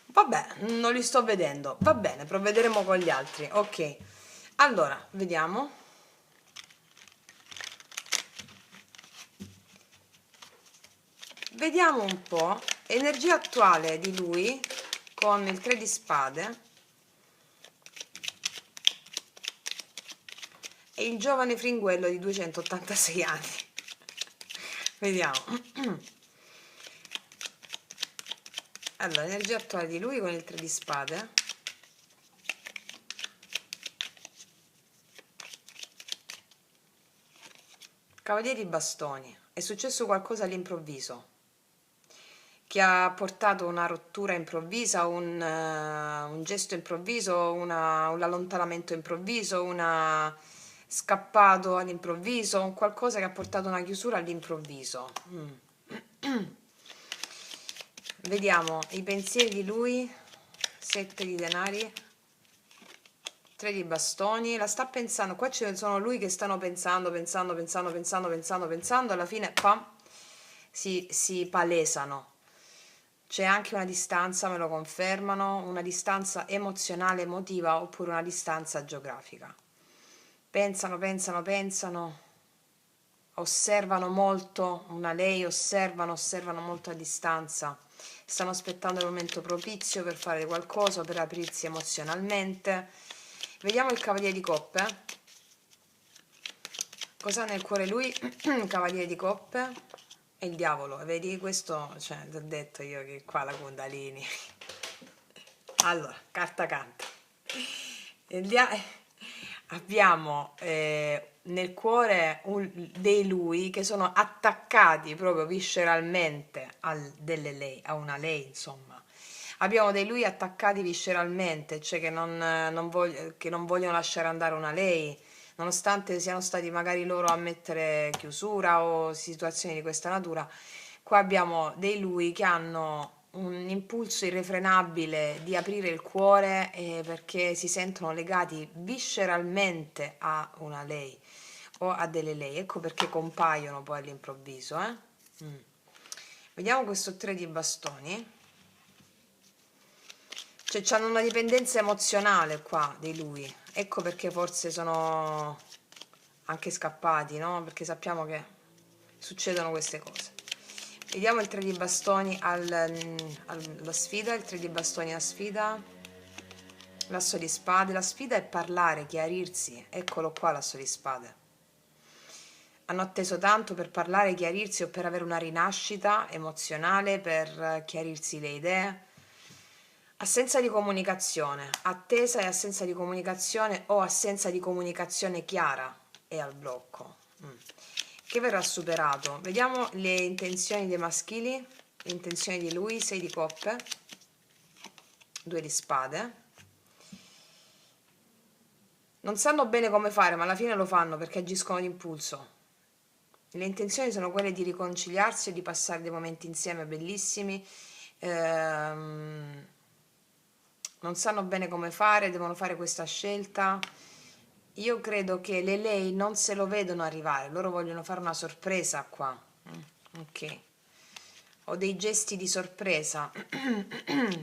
Vabbè, non li sto vedendo. Va bene, provvederemo con gli altri. Ok. Allora, vediamo. Vediamo un po'. Energia attuale di lui con il 3 di spade. E il giovane fringuello di 286 anni. Vediamo. Allora, l'energia attuale di lui con il 3 di spade. Cavaliere di bastoni. È successo qualcosa all'improvviso che ha portato una rottura improvvisa, un gesto improvviso, un allontanamento improvviso, una scappato all'improvviso, un qualcosa che ha portato una chiusura all'improvviso. Vediamo i pensieri di lui, 7 di denari, 3 di bastoni, la sta pensando, qua ci sono lui che stanno pensando, alla fine pam, si palesano. C'è anche una distanza, me lo confermano, una distanza emozionale, emotiva oppure una distanza geografica. Pensano, osservano molto una lei, osservano molto a distanza, stanno aspettando il momento propizio per fare qualcosa, per aprirsi emozionalmente. Vediamo il cavaliere di coppe. Cosa ha nel cuore lui? Cavaliere di coppe e il diavolo. Vedi, questo, cioè, ti ho detto io che qua la Kundalini. Allora, carta canta. Abbiamo nel cuore dei lui che sono attaccati proprio visceralmente a una lei, insomma. Abbiamo dei lui attaccati visceralmente, cioè che non vogliono lasciare andare una lei, nonostante siano stati magari loro a mettere chiusura o situazioni di questa natura. Qua abbiamo dei lui che hanno un impulso irrefrenabile di aprire il cuore perché si sentono legati visceralmente a una lei o a delle lei. Ecco perché compaiono poi all'improvviso. Vediamo questo 3 di bastoni. Cioè hanno una dipendenza emozionale qua di lui. Ecco perché forse sono anche scappati, no? Perché sappiamo che succedono queste cose. Vediamo il 3 di bastoni alla sfida, il 3 di bastoni alla sfida, l'asso di spade. La sfida è parlare, chiarirsi. Eccolo qua l'asso di spade. Hanno atteso tanto per parlare, chiarirsi o per avere una rinascita emozionale, per chiarirsi le idee. Assenza di comunicazione, attesa e assenza di comunicazione o assenza di comunicazione chiara è al blocco, che verrà superato. Vediamo le intenzioni dei maschili, le intenzioni di lui, 6 di coppe, 2 di spade. Non sanno bene come fare, ma alla fine lo fanno perché agiscono d'impulso. Le intenzioni sono quelle di riconciliarsi e di passare dei momenti insieme bellissimi. Non sanno bene come fare, devono fare questa scelta. Io credo che le lei non se lo vedono arrivare, loro vogliono fare una sorpresa qua. Ok. Ho dei gesti di sorpresa.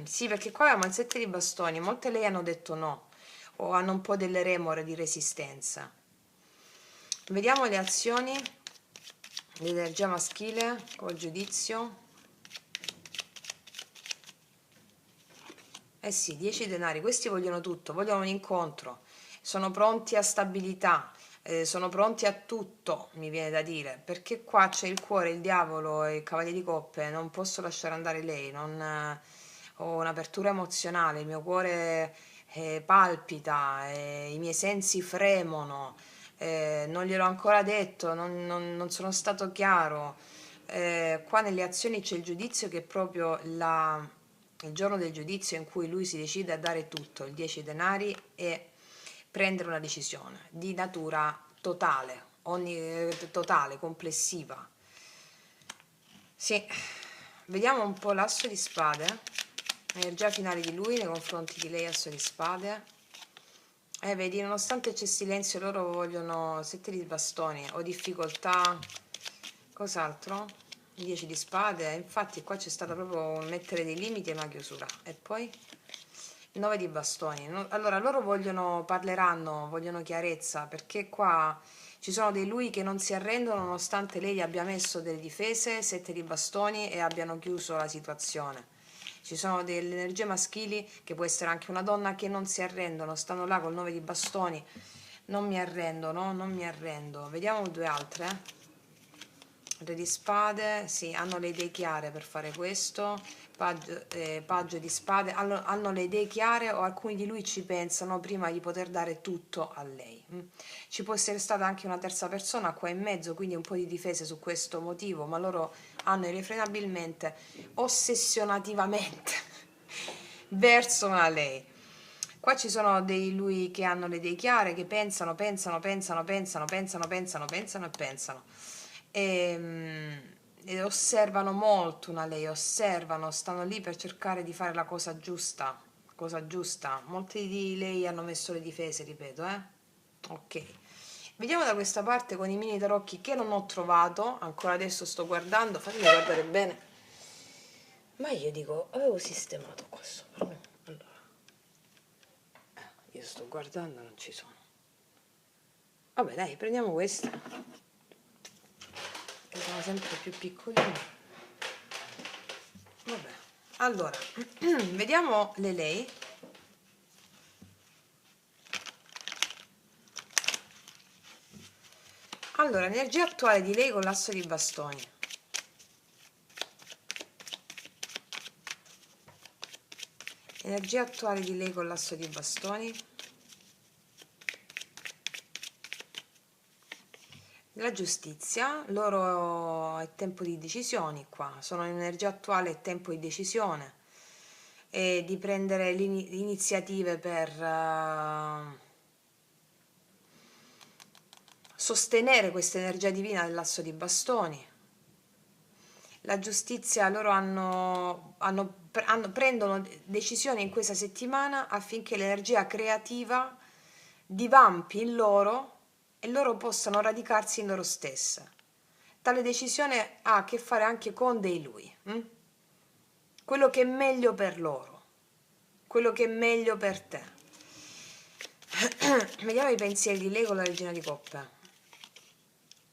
Sì, perché qua abbiamo il 7 di bastoni, molte lei hanno detto no o hanno un po' delle remore di resistenza. Vediamo le azioni, l'energia maschile col giudizio. Eh sì, 10 denari, questi vogliono tutto, vogliono un incontro, sono pronti a stabilità, sono pronti a tutto, mi viene da dire, perché qua c'è il cuore, il diavolo e il cavaliere di coppe, non posso lasciare andare lei, ho un'apertura emozionale, il mio cuore palpita, i miei sensi fremono, non gliel'ho ancora detto, non sono stato chiaro. Qua nelle azioni c'è il giudizio che è proprio il giorno del giudizio in cui lui si decide a dare tutto, il 10 denari, e prendere una decisione di natura totale, totale, complessiva. Sì, vediamo un po' l'asso di spade, l'energia finale di lui nei confronti di lei, asso di spade. Vedi, nonostante c'è silenzio, loro vogliono 7 di bastoni, ho difficoltà, cos'altro? 10 di spade, infatti qua c'è stato proprio un mettere dei limiti e una chiusura. E poi 9 di bastoni. Allora loro parleranno, vogliono chiarezza, perché qua ci sono dei lui che non si arrendono nonostante lei abbia messo delle difese, 7 di bastoni, e abbiano chiuso la situazione. Ci sono delle energie maschili, che può essere anche una donna, che non si arrendono, stanno là col 9 di bastoni. Non mi arrendo, no? Non mi arrendo. Vediamo due altre. Re di spade, sì, hanno le idee chiare per fare questo. Paggio di spade, hanno le idee chiare, o alcuni di lui ci pensano prima di poter dare tutto a lei. Ci può essere stata anche una terza persona qua in mezzo, quindi un po' di difese su questo motivo, ma loro hanno irrefrenabilmente, ossessionativamente verso una lei. Qua ci sono dei lui che hanno le idee chiare, che pensano e osservano molto una lei, osservano, stanno lì per cercare di fare la cosa giusta, cosa giusta. Molti di lei hanno messo le difese, ripeto, ok. Vediamo da questa parte con i mini tarocchi che non ho trovato, ancora adesso sto guardando, fatemi guardare bene. Ma io dico, avevo sistemato qua sopra, no? Allora, io sto guardando, non ci sono. Vabbè, dai, prendiamo questa, che sono sempre più piccolini. Vabbè, allora, vediamo le lei. Allora, energia attuale di lei con l'asso di bastoni. Energia attuale di lei con l'asso di bastoni. La giustizia, loro è tempo di decisioni qua, sono in energia attuale, è tempo di decisione e di prendere le iniziative per sostenere questa energia divina dell'asso di bastoni. La giustizia, loro prendono decisioni in questa settimana affinché l'energia creativa divampi in loro e loro possano radicarsi in loro stesse. Tale decisione ha a che fare anche con dei lui, quello che è meglio per loro, quello che è meglio per te. Vediamo i pensieri di lei con la regina di coppe.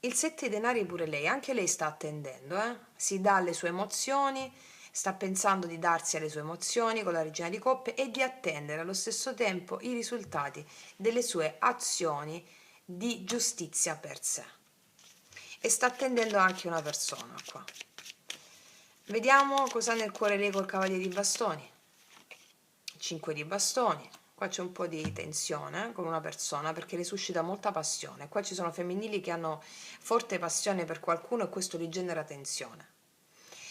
Il 7 denari pure lei, anche lei sta attendendo, si dà alle sue emozioni, sta pensando di darsi alle sue emozioni con la regina di coppe e di attendere allo stesso tempo i risultati delle sue azioni di giustizia per sé. E sta attendendo anche una persona qua. Vediamo cosa ha nel cuore lei col cavaliere di bastoni. 5 di bastoni. Qua c'è un po' di tensione con una persona perché le suscita molta passione. Qua ci sono femminili che hanno forte passione per qualcuno e questo gli genera tensione.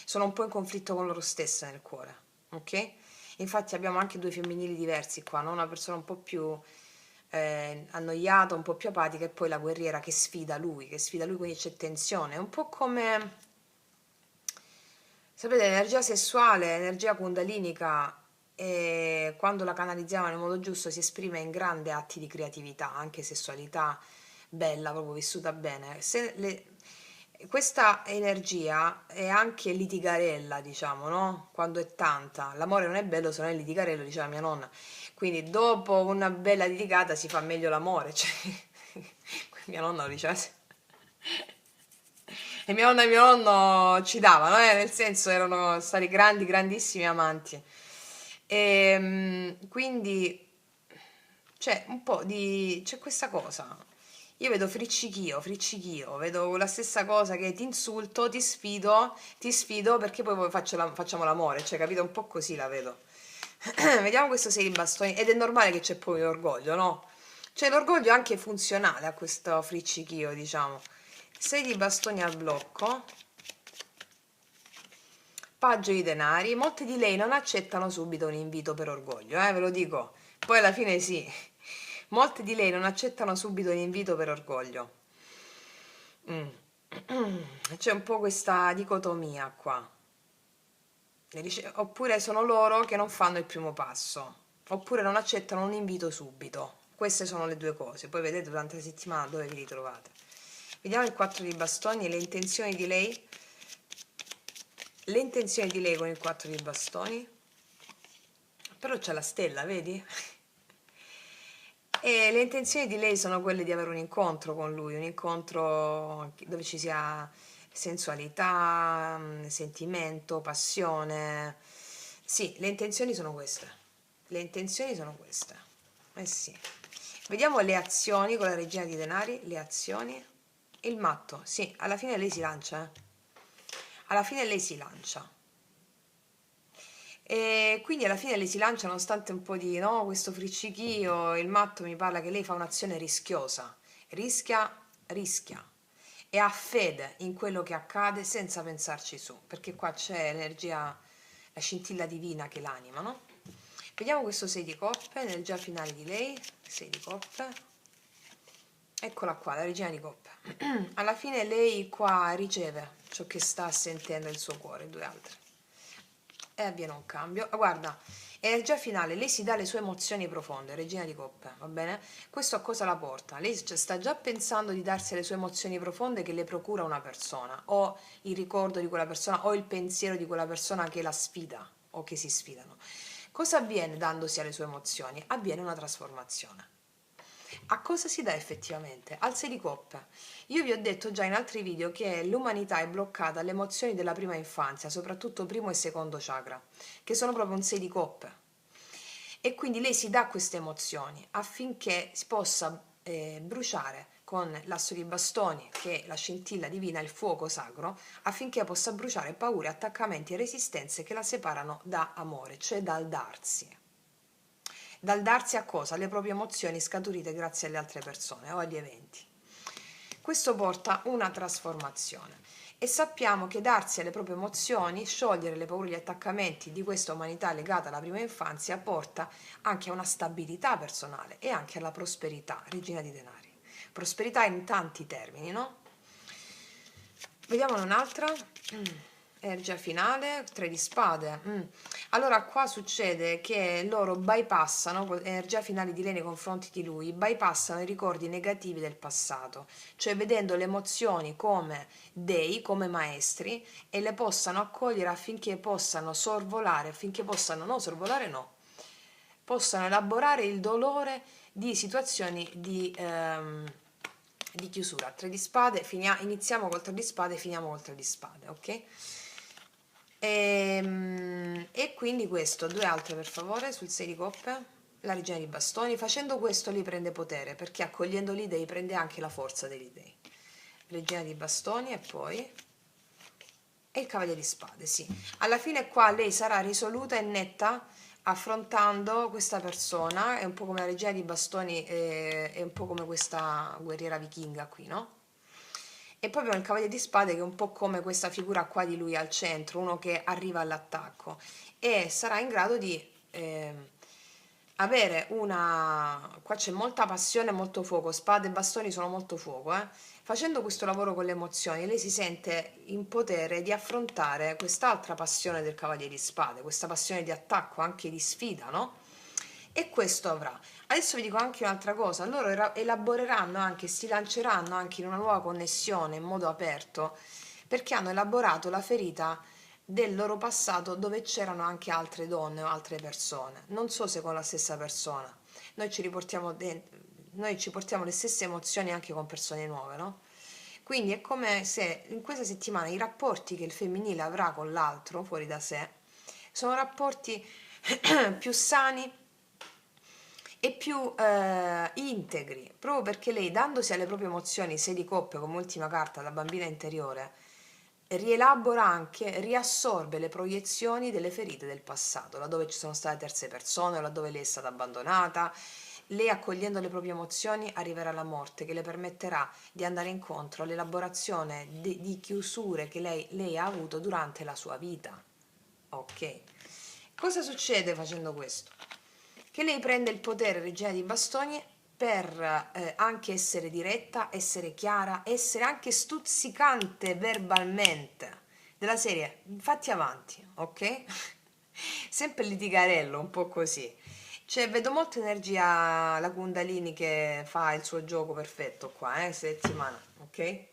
Sono un po' in conflitto con loro stesse nel cuore, ok? Infatti abbiamo anche due femminili diversi qua, no? Una persona un po' più annoiata, un po' più apatica e poi la guerriera che sfida lui, quindi c'è tensione. È un po' come, sapete, l'energia sessuale, l'energia kundalinica, e quando la canalizziamo nel modo giusto si esprime in grandi atti di creatività, anche sessualità bella, proprio vissuta bene. Questa energia è anche litigarella, diciamo, no? Quando è tanta. L'amore non è bello se non è litigarello, diceva mia nonna. Quindi dopo una bella litigata si fa meglio l'amore. Cioè, mia nonna lo diceva. E mia nonna e mio nonno ci davano, nel senso erano stati grandissimi amanti. Quindi c'è un po' di... c'è questa cosa. Io vedo friccichio, vedo la stessa cosa che ti insulto, ti sfido perché poi facciamo l'amore, cioè capito? Un po' così la vedo. Vediamo questo 6 di bastoni ed è normale che c'è poi l'orgoglio, no? Cioè l'orgoglio è anche funzionale a questo friccichio, diciamo. 6 di bastoni al blocco, paggio di denari. Molte di lei non accettano subito un invito per orgoglio, ve lo dico. Poi alla fine sì. Molte di lei non accettano subito un invito per orgoglio. C'è un po' questa dicotomia qua. Oppure sono loro che non fanno il primo passo, oppure non accettano un invito subito. Queste sono le due cose. Poi vedete durante la settimana dove vi ritrovate. Vediamo il 4 di bastoni e le intenzioni di lei. Le intenzioni di lei con il 4 di bastoni. Però c'è la stella, vedi? E le intenzioni di lei sono quelle di avere un incontro con lui, un incontro dove ci sia sensualità, sentimento, passione. Sì, le intenzioni sono queste. Le intenzioni sono queste. Eh sì. Vediamo le azioni con la regina di denari, le azioni. Il matto, sì, alla fine lei si lancia, Alla fine lei si lancia. E quindi alla fine lei si lancia nonostante un po' di, no, questo friccichio, il matto mi parla che lei fa un'azione rischiosa, rischia e ha fede in quello che accade senza pensarci su, perché qua c'è l'energia, la scintilla divina che l'anima, no? Vediamo questo 6 di coppe, energia finale di lei, 6 di coppe, eccola qua, la regina di coppe. Alla fine lei qua riceve ciò che sta sentendo il suo cuore, due altre. E avviene un cambio. Guarda, energia finale, lei si dà le sue emozioni profonde, regina di coppe, va bene? Questo a cosa la porta? Lei sta già pensando di darsi le sue emozioni profonde che le procura una persona, o il ricordo di quella persona, o il pensiero di quella persona che la sfida, o che si sfidano. Cosa avviene dandosi alle sue emozioni? Avviene una trasformazione. A cosa si dà effettivamente? Al 6 di coppe. Io vi ho detto già in altri video che l'umanità è bloccata alle emozioni della prima infanzia, soprattutto primo e secondo chakra, che sono proprio un 6 di coppe. E quindi lei si dà queste emozioni affinché si possa bruciare con l'asso di bastoni, che è la scintilla divina, il fuoco sacro, affinché possa bruciare paure, attaccamenti e resistenze che la separano da amore, cioè dal darsi. Dal darsi a cosa? Alle proprie emozioni scaturite grazie alle altre persone o agli eventi. Questo porta una trasformazione e sappiamo che darsi alle proprie emozioni, sciogliere le paure e gli attaccamenti di questa umanità legata alla prima infanzia porta anche a una stabilità personale e anche alla prosperità, regina di denari. Prosperità in tanti termini, no? Vediamone un'altra. Energia finale, 3 di spade. Allora qua succede che loro bypassano, con energia finale di lei nei confronti di lui, bypassano i ricordi negativi del passato, cioè vedendo le emozioni come dei, come maestri, e le possano accogliere affinché possano sorvolare, affinché possano, no, sorvolare no, possano elaborare il dolore di situazioni di chiusura. 3 di spade, iniziamo col 3 di spade, finiamo col 3 di spade, ok? E quindi questo, due altre per favore sul 6 di coppe, la regina di bastoni. Facendo questo lei prende potere, perché accogliendo gli dei prende anche la forza degli dei. Regina di bastoni e poi e il cavaliere di spade, sì. Alla fine qua lei sarà risoluta e netta affrontando questa persona, è un po' come la regina di bastoni, è un po' come questa guerriera vichinga qui, no? E poi abbiamo il cavaliere di spade che è un po' come questa figura qua di lui al centro, uno che arriva all'attacco e sarà in grado di avere una... Qua c'è molta passione e molto fuoco, spade e bastoni sono molto fuoco, eh. Facendo questo lavoro con le emozioni, lei si sente in potere di affrontare quest'altra passione del cavaliere di spade, questa passione di attacco, anche di sfida, no? E questo avrà. Adesso vi dico anche un'altra cosa, loro elaboreranno anche, si lanceranno anche in una nuova connessione in modo aperto, perché hanno elaborato la ferita del loro passato dove c'erano anche altre donne o altre persone. Non so se con la stessa persona. Noi ci riportiamo dentro, noi ci portiamo le stesse emozioni anche con persone nuove, no? Quindi è come se in questa settimana i rapporti che il femminile avrà con l'altro, fuori da sé, sono rapporti più sani e più integri, proprio perché lei, dandosi alle proprie emozioni, 6 di coppe come ultima carta, la bambina interiore, rielabora anche, riassorbe le proiezioni delle ferite del passato, laddove ci sono state terze persone o laddove lei è stata abbandonata. Lei, accogliendo le proprie emozioni, arriverà alla morte che le permetterà di andare incontro all'elaborazione di chiusure che lei ha avuto durante la sua vita. Ok. Cosa succede facendo questo? Che lei prende il potere regina di bastoni per anche essere diretta, essere chiara, essere anche stuzzicante verbalmente. Della serie, fatti avanti, ok? Sempre il litigarello, un po' così. Cioè, vedo molta energia la Kundalini che fa il suo gioco perfetto qua, settimana, ok?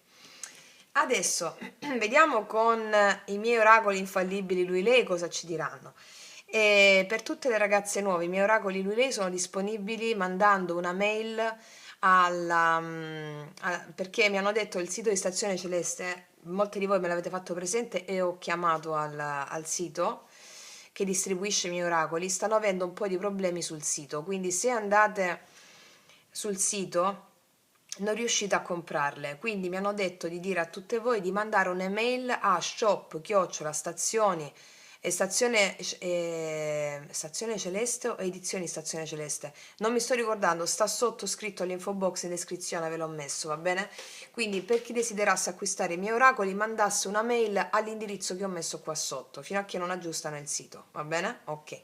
Adesso vediamo con i miei oracoli infallibili lui lei cosa ci diranno. E per tutte le ragazze nuove, i miei oracoli lui lei sono disponibili mandando una mail perché mi hanno detto il sito di Stazione Celeste, molti di voi me l'avete fatto presente e ho chiamato al sito che distribuisce i miei oracoli, stanno avendo un po' di problemi sul sito, quindi se andate sul sito non riuscite a comprarle, quindi mi hanno detto di dire a tutte voi di mandare un'email a shop@stazioni Stazione Celeste o edizioni Stazione Celeste, non mi sto ricordando, sta sotto scritto all'info box in descrizione, ve l'ho messo, va bene? Quindi per chi desiderasse acquistare i miei oracoli mandasse una mail all'indirizzo che ho messo qua sotto fino a che non aggiustano il sito, va bene? Ok,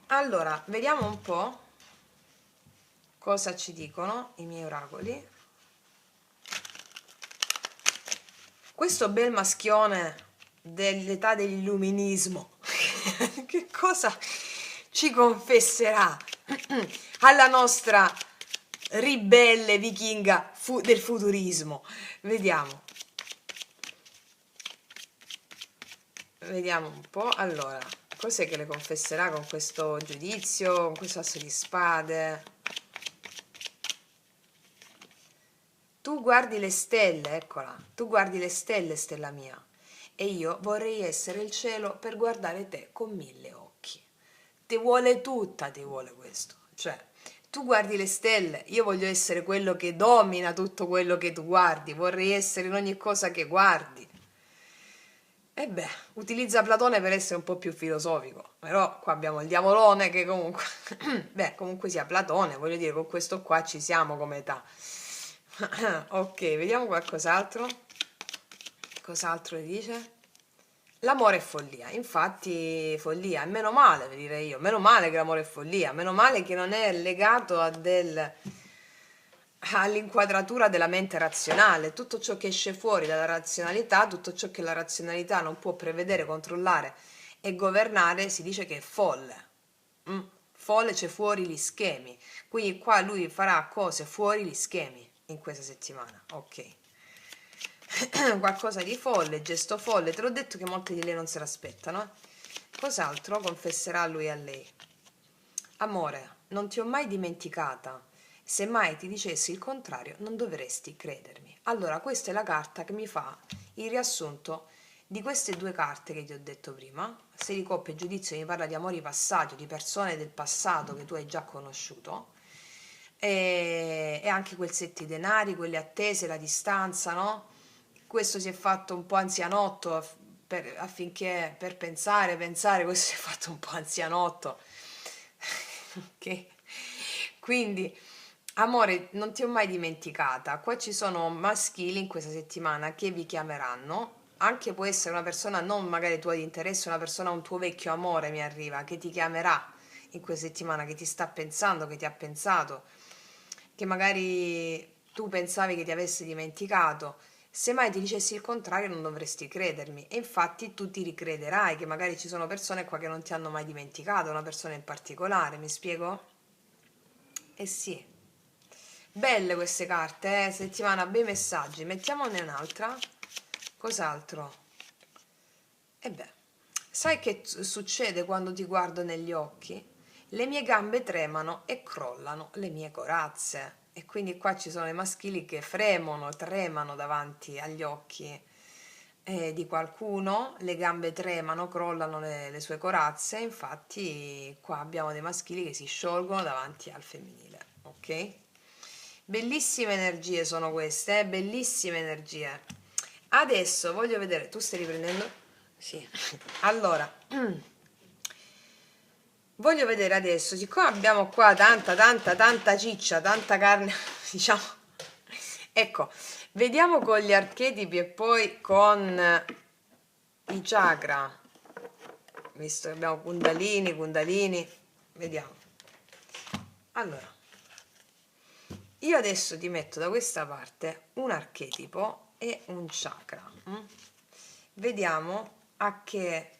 allora vediamo un po' cosa ci dicono i miei oracoli. Questo bel maschione dell'età dell'illuminismo che cosa ci confesserà alla nostra ribelle vichinga del futurismo? Vediamo un po'. Allora, cos'è che le confesserà con questo giudizio, con questo asso di spade? Tu guardi le stelle, eccola, tu guardi le stelle, stella mia, e io vorrei essere il cielo per guardare te con 1000 occhi. Ti vuole tutta, ti vuole questo. Cioè, tu guardi le stelle, io voglio essere quello che domina tutto quello che tu guardi, vorrei essere in ogni cosa che guardi. E beh, utilizza Platone per essere un po' più filosofico, però qua abbiamo il diavolone che comunque, beh, comunque sia Platone, voglio dire, con questo qua ci siamo come età. Ok, vediamo qualcos'altro. Cos'altro dice? L'amore è follia, infatti follia, e meno male, vi direi io, meno male che l'amore è follia, meno male che non è legato all'inquadratura della mente razionale, tutto ciò che esce fuori dalla razionalità, tutto ciò che la razionalità non può prevedere, controllare e governare, si dice che è folle. Mm. Folle, c'è fuori gli schemi. Quindi qua lui farà cose fuori gli schemi in questa settimana. Ok. Qualcosa di folle, gesto folle. Te l'ho detto che molte di lei non se l'aspettano. Cos'altro confesserà lui a lei? Amore, non ti ho mai dimenticata. Se mai ti dicessi il contrario, non dovresti credermi. Allora, questa è la carta che mi fa il riassunto di queste due carte che ti ho detto prima. Se di coppia e giudizio mi parla di amori passati o di persone del passato che tu hai già conosciuto. E anche quel set di denari, quelle attese, la distanza, no? Questo si è fatto un po' anzianotto affinché per pensare, questo si è fatto un po' anzianotto. Ok? Quindi, amore, non ti ho mai dimenticata. Qua ci sono maschili in questa settimana che vi chiameranno. Anche può essere una persona non magari tua di interesse, una persona, un tuo vecchio amore mi arriva, che ti chiamerà in questa settimana, che ti sta pensando, che ti ha pensato, che magari tu pensavi che ti avesse dimenticato. Se mai ti dicessi il contrario non dovresti credermi e infatti tu ti ricrederai che magari ci sono persone qua che non ti hanno mai dimenticato, una persona in particolare, mi spiego? Eh sì, belle queste carte, settimana, bei messaggi, mettiamone un'altra, cos'altro? E beh, sai che succede quando ti guardo negli occhi? Le mie gambe tremano e crollano le mie corazze. E quindi qua ci sono i maschili che fremono, tremano davanti agli occhi di qualcuno, le gambe tremano, crollano le sue corazze. Infatti qua abbiamo dei maschili che si sciolgono davanti al femminile, ok? Bellissime energie sono queste, bellissime energie. Adesso voglio vedere, tu stai riprendendo? Sì. Allora, voglio vedere adesso, siccome abbiamo qua tanta ciccia, tanta carne, diciamo, ecco, vediamo con gli archetipi e poi con i chakra, visto che abbiamo Kundalini, vediamo. Allora, io adesso ti metto da questa parte un archetipo e un chakra. Vediamo a che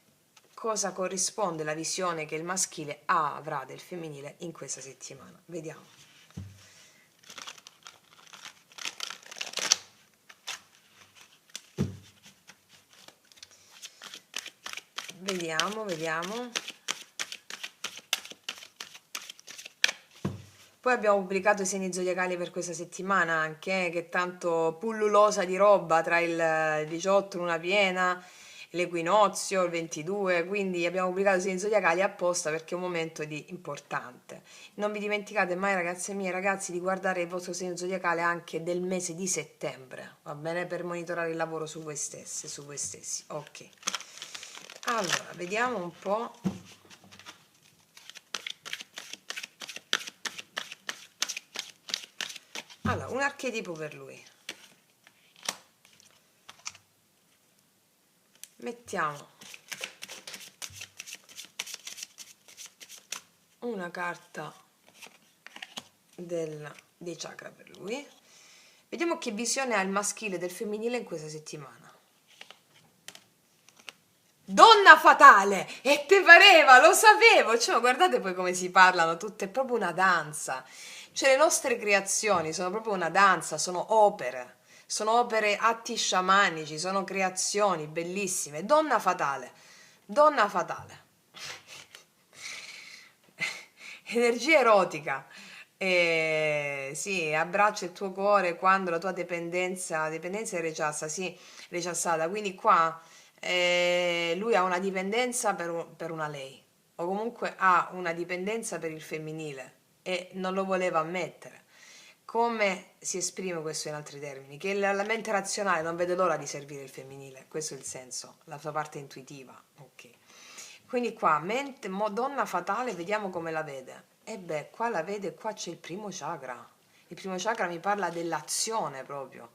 cosa corrisponde la visione che il maschile avrà del femminile in questa settimana. Vediamo. Vediamo. Poi abbiamo pubblicato i segni zodiacali per questa settimana anche, che è tanto pullulosa di roba tra il 18, luna piena, l'equinozio, il 22, quindi abbiamo pubblicato i segni zodiacali apposta perché è un momento di importante. Non vi dimenticate mai, ragazze mie, ragazzi, di guardare il vostro segno zodiacale anche del mese di settembre, va bene? Per monitorare il lavoro su voi stesse, su voi stessi. Ok. Allora, vediamo un po'. Allora, un archetipo per lui. Mettiamo una carta dei chakra per lui. Vediamo che visione ha il maschile del femminile in questa settimana. Donna fatale! E te pareva, lo sapevo! Cioè, guardate poi come si parlano tutte, è proprio una danza. Cioè, le nostre creazioni sono proprio una danza, sono opere, atti sciamanici, sono creazioni bellissime. Donna fatale. Energia erotica. Sì, abbraccia il tuo cuore quando la tua dipendenza è reciassa, sì, reciassata. Quindi qua lui ha una dipendenza per una lei, o comunque ha una dipendenza per il femminile e non lo voleva ammettere. Come si esprime questo in altri termini? Che la mente razionale non vede l'ora di servire il femminile, questo è il senso, la sua parte intuitiva. Ok. Quindi qua, donna fatale, vediamo come la vede. E beh, qua la vede, qua c'è il primo chakra. Il primo chakra mi parla dell'azione proprio.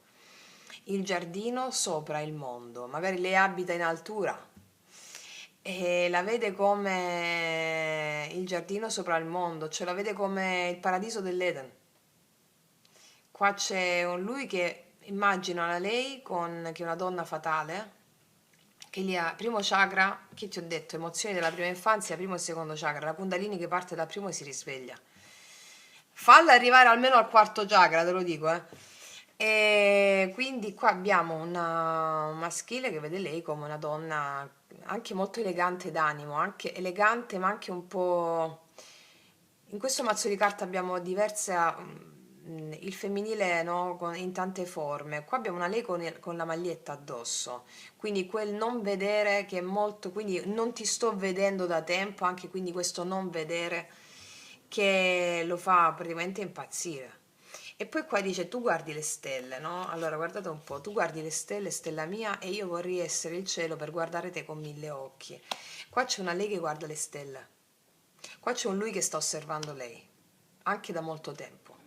Il giardino sopra il mondo. Magari lei abita in altura e la vede come il giardino sopra il mondo, cioè la vede come il paradiso dell'Eden. Qua c'è un lui che immagina lei che è una donna fatale, che lì ha primo chakra, che ti ho detto, emozioni della prima infanzia, primo e secondo chakra, la Kundalini che parte dal primo e si risveglia. Falla arrivare almeno al quarto chakra, te lo dico, eh. E quindi qua abbiamo un maschile che vede lei come una donna anche molto elegante d'animo, anche elegante ma anche un po'... In questo mazzo di carte abbiamo diverse, il femminile, no, in tante forme. Qua abbiamo una lei con la maglietta addosso, quindi quel non vedere che è molto, quindi non ti sto vedendo da tempo, anche quindi questo non vedere che lo fa praticamente impazzire. E poi qua dice tu guardi le stelle, no? Allora guardate un po', tu guardi le stelle, stella mia, e io vorrei essere il cielo per guardare te con mille occhi. Qua c'è una lei che guarda le stelle, qua c'è un lui che sta osservando lei, anche da molto tempo.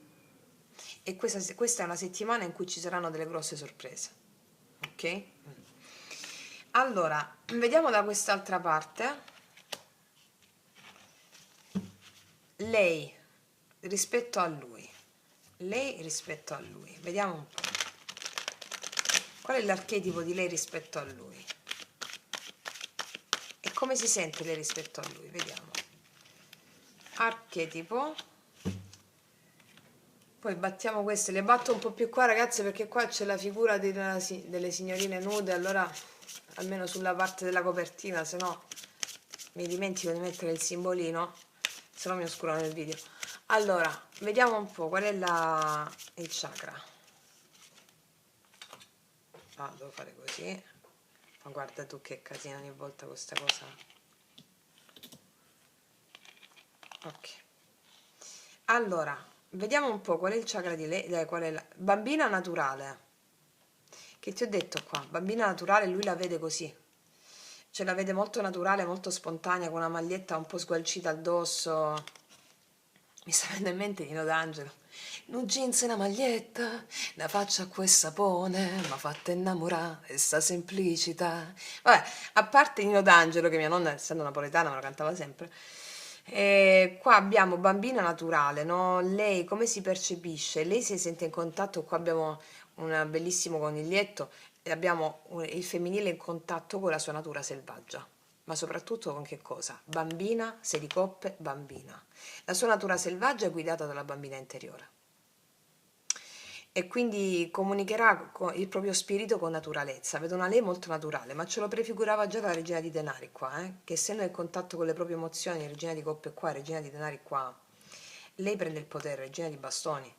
E questa è una settimana in cui ci saranno delle grosse sorprese, ok? Allora, vediamo da quest'altra parte. Lei rispetto a lui, lei rispetto a lui, vediamo un po'. Qual è l'archetipo di lei rispetto a lui? E come si sente lei rispetto a lui? Vediamo. Archetipo. Poi battiamo queste, le batto un po' più qua ragazze perché qua c'è la figura delle signorine nude, allora almeno sulla parte della copertina, se no mi dimentico di mettere il simbolino, se no mi oscurano il video. Allora, vediamo un po' qual è il chakra. Ah, devo fare così. Ma guarda tu che casino ogni volta questa cosa. Ok. Allora, vediamo un po' qual è il chakra di lei, qual è la bambina naturale. Che ti ho detto qua, bambina naturale, lui la vede così. Cioè la vede molto naturale, molto spontanea, con una maglietta un po' sgualcita addosso. Mi sta venendo in mente Nino D'Angelo. Un jeans e una maglietta, una faccia a quel sapone, m'ha fatta innamorare, e sta semplicità. Vabbè, a parte Nino D'Angelo, che mia nonna, essendo napoletana, me lo cantava sempre. E qua abbiamo bambina naturale, no? Lei come si percepisce? Lei si sente in contatto, qua abbiamo un bellissimo coniglietto e abbiamo il femminile in contatto con la sua natura selvaggia. Ma soprattutto con che cosa? Bambina, 6 di coppe, bambina. La sua natura selvaggia è guidata dalla bambina interiore e quindi comunicherà il proprio spirito con naturalezza. Vedo una lei molto naturale, ma ce lo prefigurava già la regina di denari qua, che essendo in contatto con le proprie emozioni, regina di coppe qua, regina di denari qua, lei prende il potere, regina di bastoni,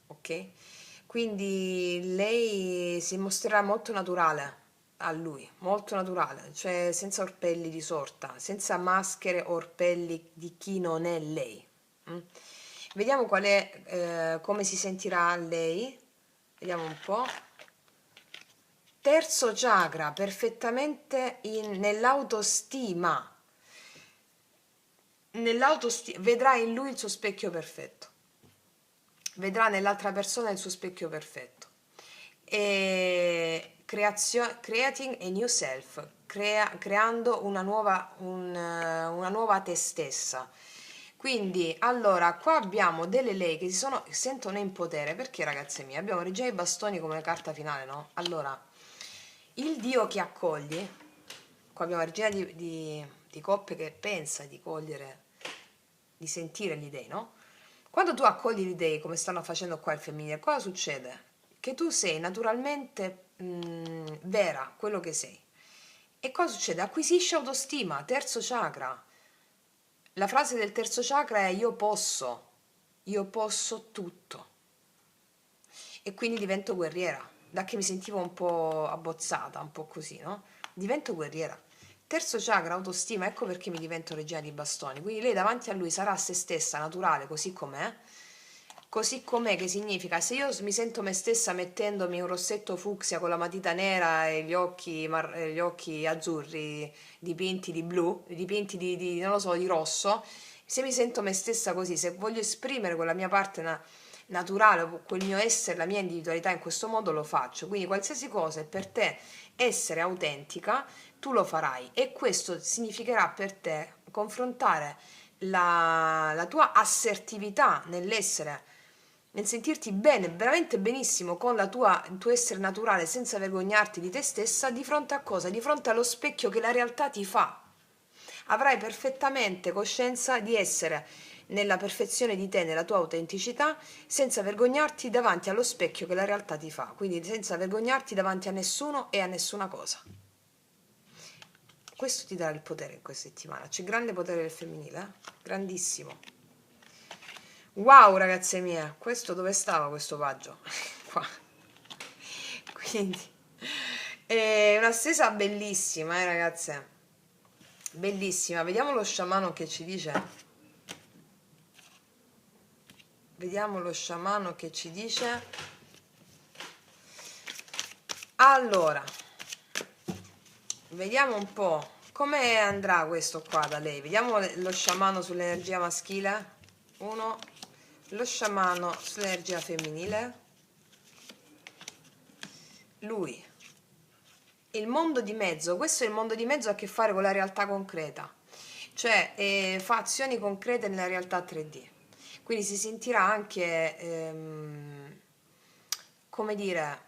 ok? Quindi lei si mostrerà molto naturale a lui, molto naturale, cioè senza orpelli di sorta, senza maschere o orpelli di chi non è lei. Mm? Vediamo qual è, come si sentirà lei. Vediamo un po'. Terzo chakra, perfettamente nell'autostima. Vedrà in lui il suo specchio perfetto. Vedrà nell'altra persona il suo specchio perfetto. E creating a new self, creando una nuova te stessa. Quindi, allora, qua abbiamo delle lei che sentono in potere, perché ragazze mie, abbiamo regina i bastoni come carta finale, no? Allora, il Dio che accogli, qua abbiamo la regina di coppe che pensa di cogliere, di sentire gli dei, no? Quando tu accogli gli dei, come stanno facendo qua il femminile, cosa succede? Che tu sei naturalmente vera, quello che sei. E cosa succede? Acquisisci autostima, terzo chakra. La frase del terzo chakra è io posso tutto. E quindi divento guerriera. Da che mi sentivo un po' abbozzata, un po' così, no? Divento guerriera. Terzo chakra, autostima, ecco perché mi divento regina di bastoni. Quindi lei davanti a lui sarà se stessa, naturale, così com'è, che significa se io mi sento me stessa mettendomi un rossetto fucsia con la matita nera e gli occhi azzurri dipinti di blu, dipinti non lo so, di rosso, se mi sento me stessa così, se voglio esprimere quella mia parte naturale, quel mio essere, la mia individualità in questo modo lo faccio. Quindi qualsiasi cosa è per te essere autentica, tu lo farai e questo significherà per te confrontare la tua assertività nell'essere nel sentirti bene, veramente benissimo con il tuo essere naturale, senza vergognarti di te stessa, di fronte a cosa? Di fronte allo specchio che la realtà ti fa. Avrai perfettamente coscienza di essere nella perfezione di te, nella tua autenticità, senza vergognarti davanti allo specchio che la realtà ti fa, quindi senza vergognarti davanti a nessuno e a nessuna cosa. Questo ti darà il potere in questa settimana. C'è grande potere del femminile, grandissimo. Wow, ragazze mie, questo dove stava questo paggio? Qua. Quindi è una stesa bellissima, ragazze. Bellissima. Vediamo lo sciamano che ci dice. Vediamo lo sciamano che ci dice. Allora, vediamo un po' come andrà questo qua da lei. Vediamo lo sciamano sull'energia maschile. Uno, lo sciamano sull'energia femminile. Lui. Il mondo di mezzo, questo è il mondo di mezzo, ha a che fare con la realtà concreta, cioè fa azioni concrete nella realtà 3D, quindi si sentirà anche, come dire,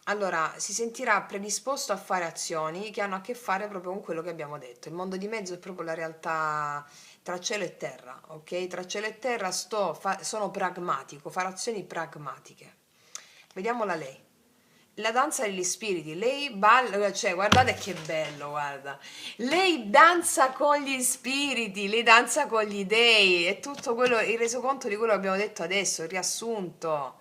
allora si sentirà predisposto a fare azioni che hanno a che fare proprio con quello che abbiamo detto. Il mondo di mezzo è proprio la realtà tra cielo e terra, ok? Tra cielo e terra sono pragmatico, fare azioni pragmatiche. Vediamola lei. La danza degli spiriti, lei balla, cioè guardate che bello, guarda, lei danza con gli spiriti, lei danza con gli dei, è tutto quello, il resoconto di quello che abbiamo detto adesso, il riassunto.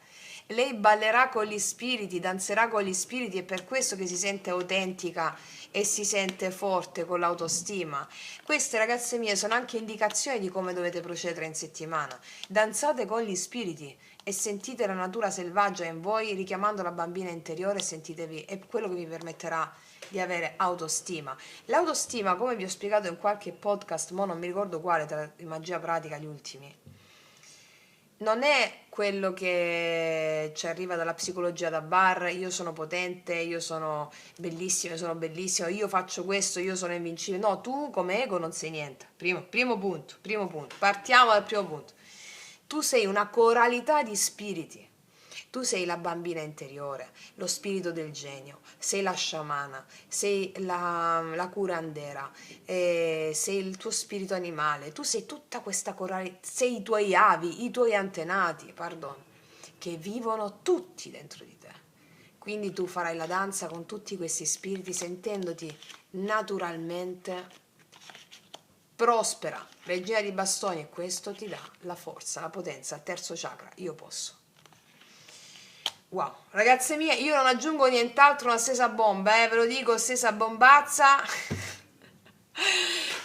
Lei ballerà con gli spiriti, danzerà con gli spiriti, è per questo che si sente autentica e si sente forte con l'autostima. Queste, ragazze mie, sono anche indicazioni di come dovete procedere in settimana. Danzate con gli spiriti e sentite la natura selvaggia in voi, richiamando la bambina interiore, sentitevi, è quello che vi permetterà di avere autostima. L'autostima, come vi ho spiegato in qualche podcast, ma non mi ricordo quale, tra magia pratica gli ultimi, non è quello che ci arriva dalla psicologia da bar, io sono potente, io sono bellissimo, io faccio questo, io sono invincibile. No, tu come ego non sei niente. Primo punto. Partiamo dal primo punto. Tu sei una coralità di spiriti. Tu sei la bambina interiore, lo spirito del genio, sei la sciamana, sei la curandera, sei il tuo spirito animale, tu sei tutta questa coralità, sei i tuoi avi, i tuoi antenati, perdono, che vivono tutti dentro di te. Quindi tu farai la danza con tutti questi spiriti, sentendoti naturalmente prospera, regina di bastoni, e questo ti dà la forza, la potenza, terzo chakra, io posso. Wow, ragazze mie, io non aggiungo nient'altro, una stesa bomba, ve lo dico, stesa bombazza.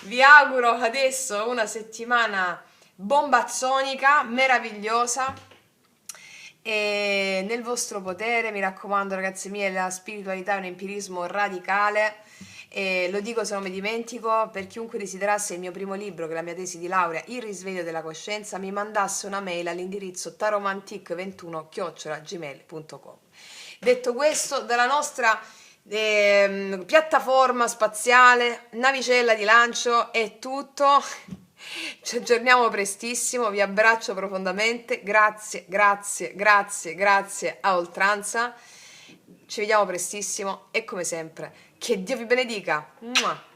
Vi auguro adesso una settimana bombazzonica, meravigliosa, e nel vostro potere, mi raccomando, ragazze mie, la spiritualità è un empirismo radicale. E lo dico se non mi dimentico, per chiunque desiderasse il mio primo libro, che è la mia tesi di laurea, Il risveglio della coscienza, mi mandasse una mail all'indirizzo taromantic21@gmail.com. Detto questo, dalla nostra piattaforma spaziale, navicella di lancio, è tutto. Ci aggiorniamo prestissimo, vi abbraccio profondamente, grazie a oltranza, ci vediamo prestissimo e come sempre che Dio vi benedica. Mua.